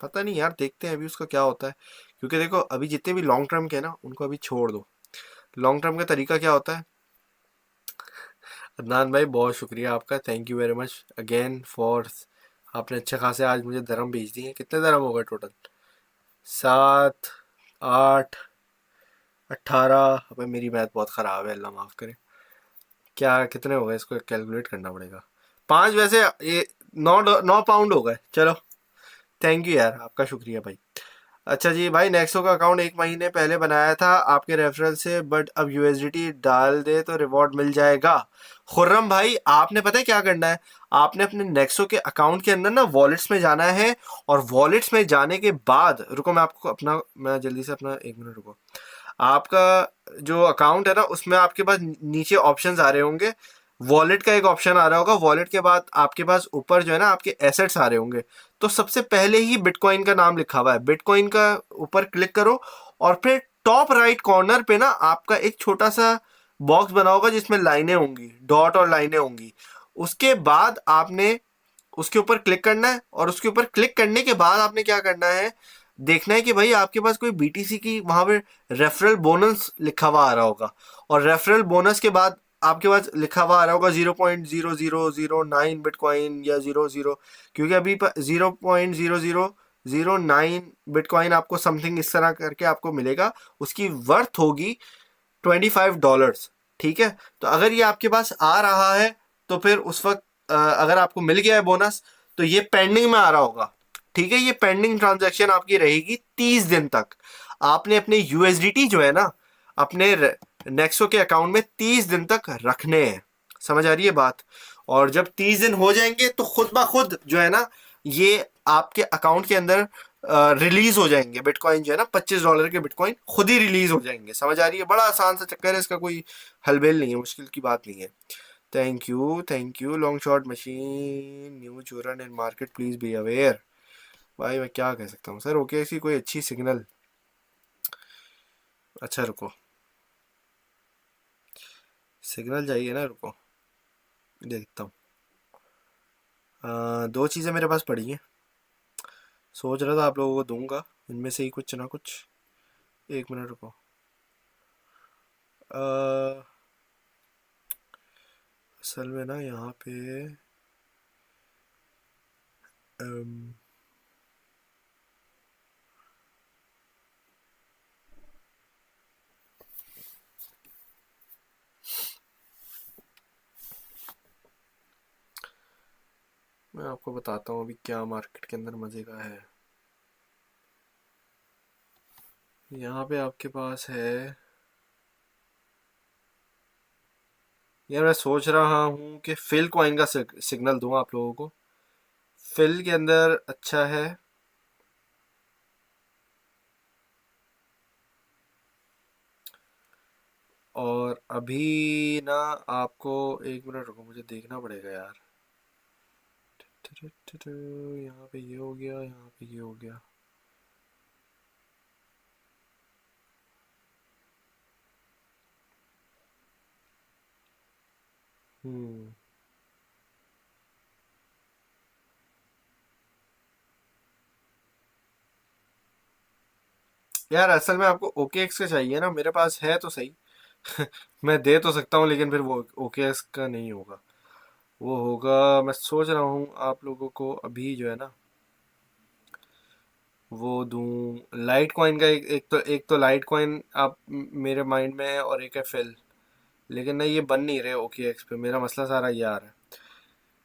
पता नहीं यार, देखते हैं अभी उसका क्या होता है। क्योंकि देखो अभी जितने भी लॉन्ग टर्म के हैं ना, उनको अभी छोड़ दो। लॉन्ग टर्म का तरीका क्या होता है? अदनान भाई बहुत शुक्रिया आपका, thank you very much again for. आपने अच्छे खासे आज मुझे धर्म भेज दिए। कितने धर्म हो गए टोटल? 7, 8, 18। अबे मेरी मैथ बहुत ख़राब है, अल्लाह माफ़ करे। क्या कितने हो गए, इसको कैलकुलेट करना पड़ेगा। 5 वैसे, ये 9 पाउंड हो गए। चलो थैंक यू यार, आपका शुक्रिया भाई। अच्छा जी भाई, नेक्सो का अकाउंट 1 महीने पहले बनाया था आपके रेफरल से, बट अब यूएसडीटी डाल दे तो रिवॉर्ड मिल जाएगा। खुर्रम भाई आपने पता है क्या करना है? आपने अपने नेक्सो के अकाउंट के अंदर ना वॉलेट्स में जाना है। और वॉलेट्स में जाने के बाद, रुको मैं आपको अपना, मैं जल्दी से अपना 1 मिनट रुको। आपका जो अकाउंट है ना, उसमें आपके पास नीचे ऑप्शंस आ रहे होंगे। वॉलेट का एक ऑप्शन आ रहा होगा, वॉलेट के बाद आपके पास ऊपर जो है ना आपके एसेट्स आ रहे होंगे। तो सबसे पहले ही बिटकॉइन का नाम लिखा हुआ है, बिटकॉइन का ऊपर क्लिक करो। और फिर टॉप राइट कॉर्नर पे ना आपका एक छोटा सा बॉक्स बना होगा जिसमें लाइनें होंगी, डॉट और लाइनें होंगी। उसके बाद आपने उसके ऊपर क्लिक करना है, और उसके ऊपर क्लिक करने के बाद आपने क्या करना है, देखना है कि भाई आपके पास कोई बीटीसी की वहां पे रेफरल बोनस लिखा हुआ आ रहा होगा, और रेफरल बोनस के बाद आपके पास लिखा हुआ आ रहा होगा 0.0009 बिटकॉइन या 00, क्योंकि अभी 0.0009 बिटकॉइन आपको समथिंग इस तरह करके आपको मिलेगा, उसकी वर्थ होगी $25। ठीक है, तो अगर ये आपके पास आ रहा है तो फिर उस वक्त अगर आपको मिल गया है बोनस तो ये पेंडिंग में आ रहा होगा। ठीक है, ये पेंडिंग ट्रांजैक्शन आपकी रहेगी 30 दिन तक। आपने अपने यूएसडीटी जो है ना अपने नेक्सो के अकाउंट में 30 दिन तक रखने हैं। समझ आ रही है बात? और जब 30 दिन हो जाएंगे तो खुद ब खुद जो है ना ये आपके अकाउंट के अंदर रिलीज हो जाएंगे बिटकॉइन जो है ना, $25 के बिटकॉइन खुद ही रिलीज हो जाएंगे। समझ आ रही है? बड़ा आसान सा चक्कर है इसका, कोई हलबेल नहीं है, मुश्किल की बात नहीं है। Thank you long shot machine, new चूरन in market, please be aware. भाई मैं क्या कह सकता हूँ सर, ओके ऐसी कोई अच्छी सिग्नल। अच्छा रुको, सिग्नल चाहिए ना, रुको देखता हूँ। दो चीज़ें मेरे पास पड़ी हैं, सोच रहा था आप लोगों को दूंगा इनमें से ही कुछ ना कुछ। एक मिनट रुको। असल में ना यहाँ पे अम, मैं आपको बताता हूँ अभी क्या मार्केट के अंदर मज़े का है। यहाँ पे आपके पास है यार, मैं सोच रहा हूँ कि फिल कॉइन का सिग्नल दूँ आप लोगों को। फिल के अंदर अच्छा है, और अभी ना आपको एक मिनट रुको, मुझे देखना पड़ेगा यार। यहाँ पे ये हो गया, यहाँ पे ये हो गया। हम्म यार असल में आपको ओके एक्स का चाहिए ना, मेरे पास है तो सही। मैं दे तो सकता हूँ लेकिन फिर वो ओके एक्स का नहीं होगा, वो होगा, मैं सोच रहा हूँ आप लोगों को अभी जो है ना वो दूं लाइट कॉइन का। एक तो लाइट कॉइन आप मेरे माइंड में है, और एक है फिल, लेकिन नहीं ये बन नहीं रहे ओके एक्स पे, मेरा मसला सारा ये आ रहा है।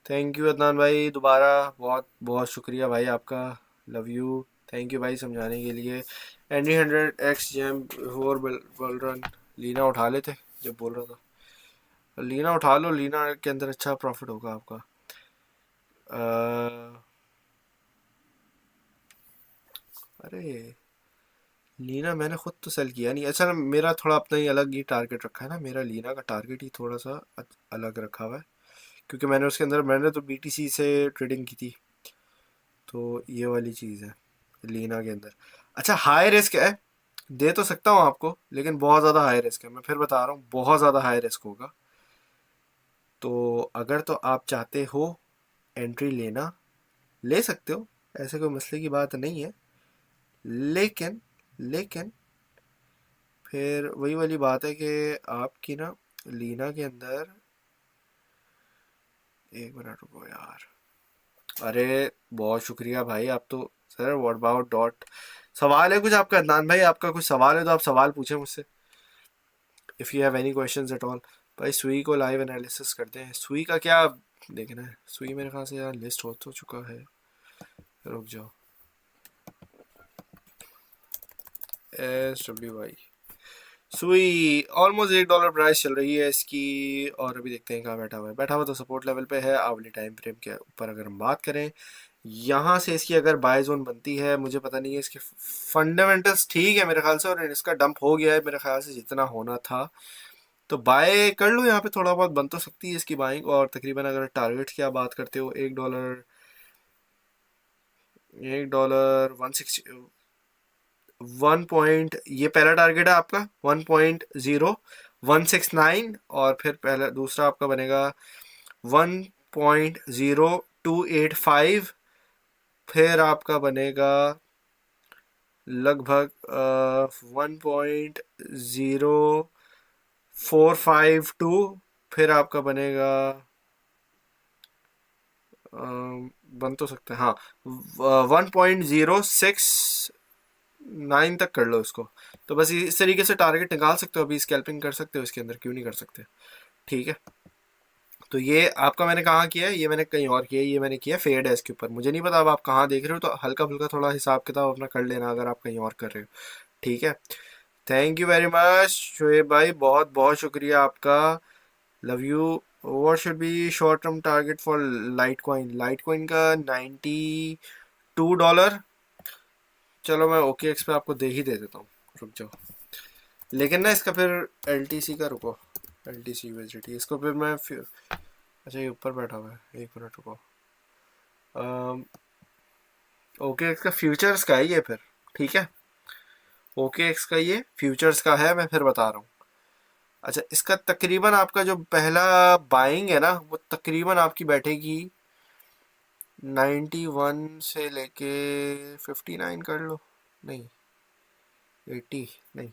थैंक यू अदनान भाई, दोबारा बहुत बहुत शुक्रिया भाई आपका, लव यू। थैंक यू भाई समझाने के लिए। एंडी 100x जैम और बलरन, लीना उठा लेते जब बोल रहा था। लीना उठा लो, लीना के अंदर अच्छा प्रॉफिट होगा आपका। अरे लीना मैंने खुद तो सेल किया नहीं। अच्छा मेरा थोड़ा अपना ही अलग ही टारगेट रखा है ना, मेरा लीना का टारगेट ही थोड़ा सा अलग रखा हुआ है, क्योंकि मैंने उसके अंदर मैंने तो बीटीसी से ट्रेडिंग की थी, तो ये वाली चीज़ है लीना के अंदर। अच्छा हाई रिस्क है, दे तो सकता हूँ आपको लेकिन बहुत ज़्यादा हाई रिस्क है, मैं फिर बता रहा हूँ बहुत ज़्यादा हाई रिस्क होगा। तो अगर तो आप चाहते हो एंट्री लेना, ले सकते हो, ऐसे कोई मसले की बात नहीं है, लेकिन लेकिन फिर वही वाली बात है कि आपकी ना लीना के अंदर, एक मिनट रुको यार। अरे बहुत शुक्रिया भाई, आप तो सर व्हाट अबाउट डॉट, सवाल है कुछ आपका अदनान भाई? आपका कुछ सवाल है तो आप सवाल पूछें मुझसे, if you have any questions at all. भाई सुई को लाइव एनालिसिस करते हैं, सुई का क्या देखना है? सुई मेरे ख्याल से यार लिस्ट हो तो चुका है, रुक जाओ। SWI सुई ऑलमोस्ट $1 प्राइस चल रही है इसकी, और अभी देखते हैं कहाँ बैठा हुआ है। बैठा हुआ तो सपोर्ट लेवल पे है, आवली टाइम फ्रेम के ऊपर अगर हम बात करें, यहाँ से इसकी अगर बाय जोन बनती है, मुझे पता नहीं है, इसके फंडामेंटल्स ठीक है मेरे ख्याल से, और इसका डंप हो गया है मेरे ख्याल से जितना होना था, तो बाय कर लो यहाँ पे, थोड़ा बहुत बन तो सकती है इसकी बाइंग। और तकरीबन अगर टारगेट की आप बात करते हो, $1 160 1 पॉइंट, ये पहला टारगेट है आपका 1.0169, और फिर पहला दूसरा आपका बनेगा 1.0 285, फिर आपका बनेगा लगभग 1.0452, फिर आपका बनेगा बन तो सकता है हाँ 1.069 तक कर लो इसको। तो बस इस तरीके से टारगेट निकाल सकते हो, अभी स्कैल्पिंग कर सकते हो इसके अंदर, क्यों नहीं कर सकते। ठीक है, तो ये आपका मैंने कहाँ किया है, ये मैंने कहीं और किया है, ये मैंने किया फेड है इसके ऊपर। मुझे नहीं पता अब आप कहाँ देख रहे हो, तो हल्का फुल्का थोड़ा हिसाब किताब अपना कर लेना अगर आप कहीं और कर रहे हो। ठीक है, thank you very much Shoaib भाई, बहुत बहुत शुक्रिया आपका, love you. What should be short term target for light coin का $92। चलो मैं ओके एक्स पे आपको दे देता हूँ, रुक जाओ। लेकिन ना इसका फिर एल टी सी का रुको, एल टी सी यूएसडीटी इसको फिर मैं फिर, अच्छा ये ऊपर बैठा हुआ है, एक मिनट रुको। ओके एक्स का फ्यूचर्स का है ये फिर, ठीक है, ओके एक्स का ये फ्यूचर्स का है, मैं फिर बता रहा हूँ। अच्छा इसका तकरीबन आपका जो पहला बाइंग है ना, वो तकरीबन आपकी बैठेगी 91 से लेके 59 कर लो, नहीं 80 नहीं,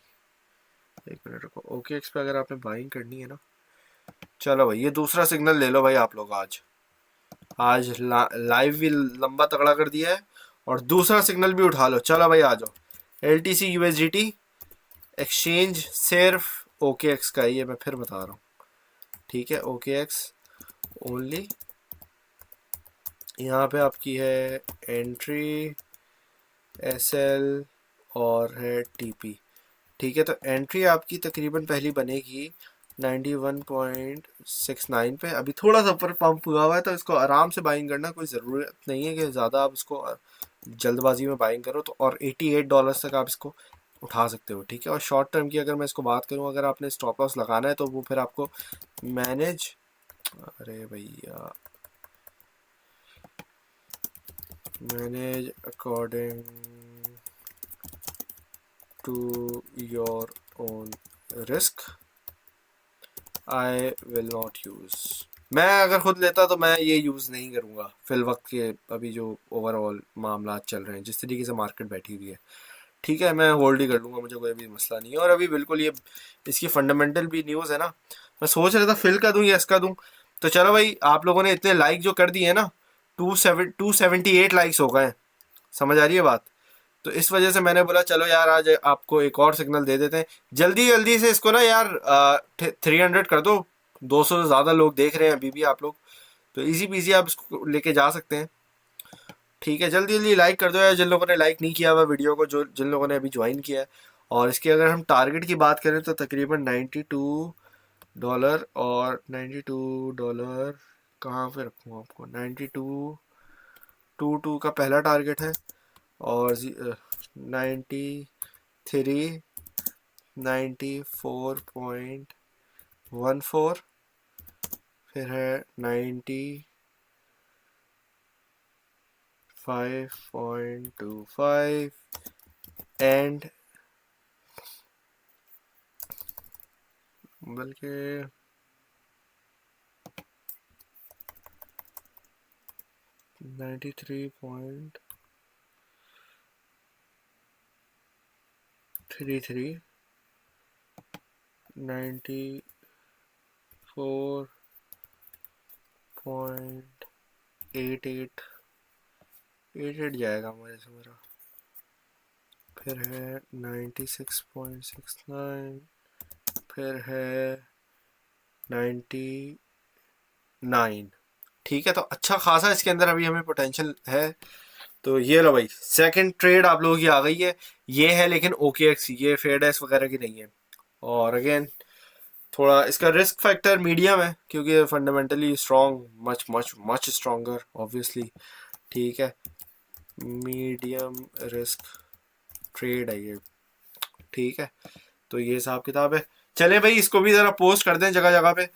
एक मिनट रुको। ओके एक्स पे अगर आपने बाइंग करनी है ना, चलो भाई ये दूसरा सिग्नल ले लो भाई आप लोग, आज लाइव भी लंबा तगड़ा कर दिया है और दूसरा सिग्नल भी उठा लो। चलो भाई आ जाओ, L T C U S D T exchange सिर्फ ओके एक्स का ही है, मैं फिर बता रहा हूँ। ठीक है, ओके एक्स ओनली, यहाँ पे आपकी है एंट्री एस एल और है टी पी। ठीक है, तो एंट्री आपकी तकरीबन पहली बनेगी 91.69 पे। अभी थोड़ा सा ऊपर पंप हुआ हुआ है, तो इसको आराम से बाइंग करना, कोई ज़रूरत नहीं है कि ज़्यादा आप इसको जल्दबाजी में बाइंग करो। तो और $88 तक आप इसको उठा सकते हो। ठीक है, और शॉर्ट टर्म की अगर मैं इसको बात करूं, अगर आपने स्टॉप लॉस लगाना है तो वो फिर आपको मैनेज, अरे भैया, manage according to your own risk, I will not use. मैं अगर खुद लेता तो मैं ये यूज़ नहीं करूँगा फिल वक्त के, अभी जो ओवरऑल मामला चल रहे हैं, जिस तरीके से मार्केट बैठी हुई है। ठीक है, मैं होल्ड ही कर लूँगा, मुझे कोई भी मसला नहीं है। और अभी बिल्कुल ये इसकी फंडामेंटल भी न्यूज़ है ना, मैं सोच रहा था फिल का दूँ या इसका दूँ। तो चलो भाई, आप लोगों ने इतने लाइक जो कर दिए हैं ना, 278 लाइक्स हो गए हैं, समझ आ रही है बात। तो इस वजह से मैंने बोला चलो यार आज आपको एक और सिग्नल दे देते हैं, जल्दी जल्दी से इसको ना यार 300 कर दो। 200 से ज़्यादा लोग देख रहे हैं अभी भी आप लोग, तो इजी पीजी आप इसको लेके जा सकते हैं। ठीक है, जल्दी जल्दी लाइक कर दो यार जिन लोगों ने लाइक नहीं किया हुआ वीडियो को, जो जिन लोगों ने अभी ज्वाइन किया है। और इसके अगर हम टारगेट की बात करें तो तकरीबन $92, और $92 कहाँ पे रखूँ आपको, 92.22 का पहला टारगेट है, और 93, 94.14, फिर है 95.25 एंड बल्कि 93.33, 94.88 जाएगा हमारे से मेरा, फिर है 96.69, फिर है 99। ठीक है, तो अच्छा खासा इसके अंदर अभी हमें पोटेंशियल है। तो ये लो भाई, सेकंड ट्रेड आप लोगों की आ गई है, ये है लेकिन ओके एक्स, ये फेड एस वगैरह की नहीं है। और अगेन थोड़ा इसका रिस्क फैक्टर मीडियम है, क्योंकि fundamentally strong, much much much stronger obviously. ठीक है, मीडियम रिस्क ट्रेड है ये। ठीक है, तो ये हिसाब किताब है। चले भाई, इसको भी ज़रा पोस्ट कर दें जगह जगह पे,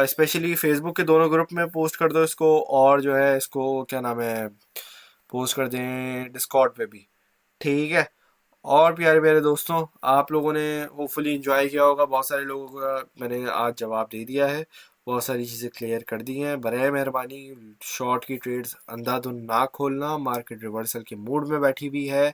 स्पेशली फेसबुक के दोनों ग्रुप में पोस्ट कर दो इसको, और जो है इसको क्या नाम है, पोस्ट कर दें डिस्कॉर्ड पे भी। ठीक है, और प्यारे प्यारे दोस्तों, आप लोगों ने होपफुली इंजॉय किया होगा, बहुत सारे लोगों का मैंने आज जवाब दे दिया है। बहुत सारी चीज़ें क्लियर कर दी हैं। बराए मेहरबानी शॉर्ट की ट्रेड्स अंधाधुन ना खोलना। मार्केट रिवर्सल के मूड में बैठी हुई है,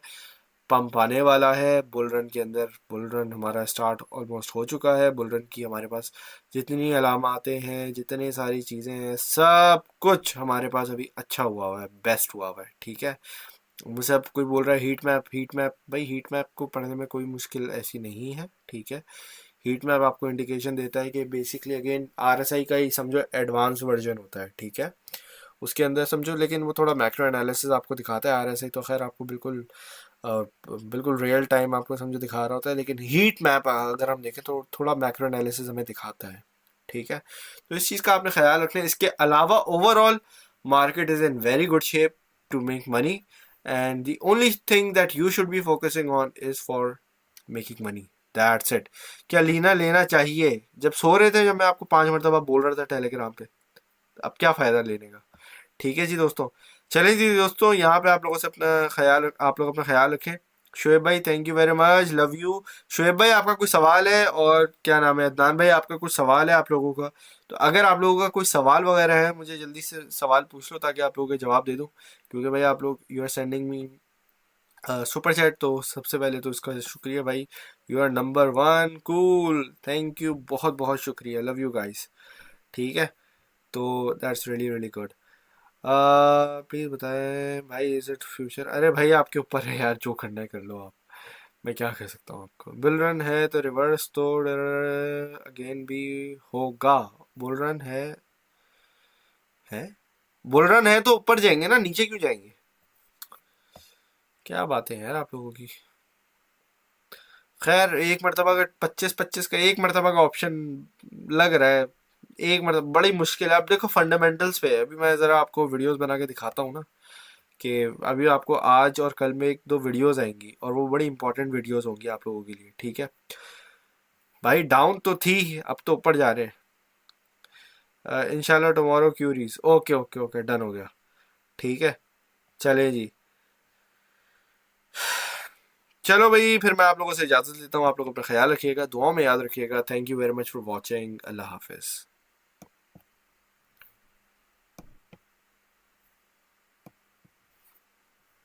पंप आने वाला है। बुल रन के अंदर बुल रन हमारा स्टार्ट ऑलमोस्ट हो चुका है। बुल रन की हमारे पास जितनी अलामातें हैं, जितनी सारी चीज़ें हैं, सब कुछ हमारे पास अभी अच्छा हुआ है, बेस्ट हुआ है। ठीक है, मुझे अब कोई बोल रहा है हीट मैप, भाई हीट मैप को पढ़ने में कोई मुश्किल ऐसी नहीं है। ठीक है, हीट मैप आपको इंडिकेशन देता है कि बेसिकली अगेन आरएसआई का ही समझो एडवांस वर्जन होता है। ठीक है, उसके अंदर समझो, लेकिन वो थोड़ा मैक्रो एनालिसिस आपको दिखाता है। आरएसआई तो खैर आपको बिल्कुल रियल टाइम आपको समझो दिखा रहा होता है, लेकिन हीट मैप अगर हम देखें तो थोड़ा मैक्रो एनालिसिस हमें दिखाता है। ठीक है, तो इस चीज़ का आपने ख्याल रखना है। इसके अलावा overall market is in very good shape to make money, and the only thing that you should be focusing on is for making money. That's it. क्या लेना लेना चाहिए? जब सो रहे थे, जब मैं आपको 5 मरतबा बोल रहा था टेलीग्राम पे, अब क्या फ़ायदा लेने का? ठीक है जी दोस्तों, चलें जी दोस्तों, यहाँ पे आप लोग अपना ख्याल रखें। शुएब भाई thank you very much, love you. Shoaib भाई आपका कोई सवाल है? और क्या नाम है, अदनान भाई आपका कुछ सवाल है आप लोगों का? तो अगर आप लोगों का कोई सवाल वगैरह है, मुझे जल्दी से सवाल पूछ लो ताकि आप लोगों के जवाब दे दूँ। क्योंकि भाई आप लोग you are sending me super chat, तो सबसे पहले तो इसका शुक्रिया भाई। You are number one, cool, thank you, बहुत बहुत शुक्रिया, लव यू गाइस। ठीक है, तो that's really really good. Please बताएं भाई, इज इट फ्यूचर? अरे भाई आपके ऊपर है यार, जो करना है कर लो आप, मैं क्या कह सकता हूँ आपको। बुल रन है तो रिवर्स तो अगेन भी होगा। बुल रन है बुल रन है तो ऊपर जाएंगे ना, नीचे क्यों जाएंगे? क्या बातें हैं यार आप लोगों की। खैर, एक मरतबा का 25-25 का एक मरतबा का ऑप्शन लग रहा है। एक मरतबा बड़ी मुश्किल है। अब देखो फंडामेंटल्स पे है। अभी मैं ज़रा आपको वीडियोस बना के दिखाता हूँ ना, कि अभी आपको आज और कल में एक दो वीडियोस आएंगी, और वो बड़ी इंपॉर्टेंट वीडियोस होंगी आप लोगों के लिए। ठीक है भाई, डाउन तो थी, अब तो ऊपर जा रहे हैं। इंशाल्लाह tomorrow queries, okay okay okay, done हो गया। ठीक है, चले जी, चलो भाई, फिर मैं आप लोगों से इजाज़त लेता हूँ। आप लोग अपना ख्याल रखिएगा, दुआओं में याद रखिएगा। Thank you very much for watching. अल्लाह हाफिज़।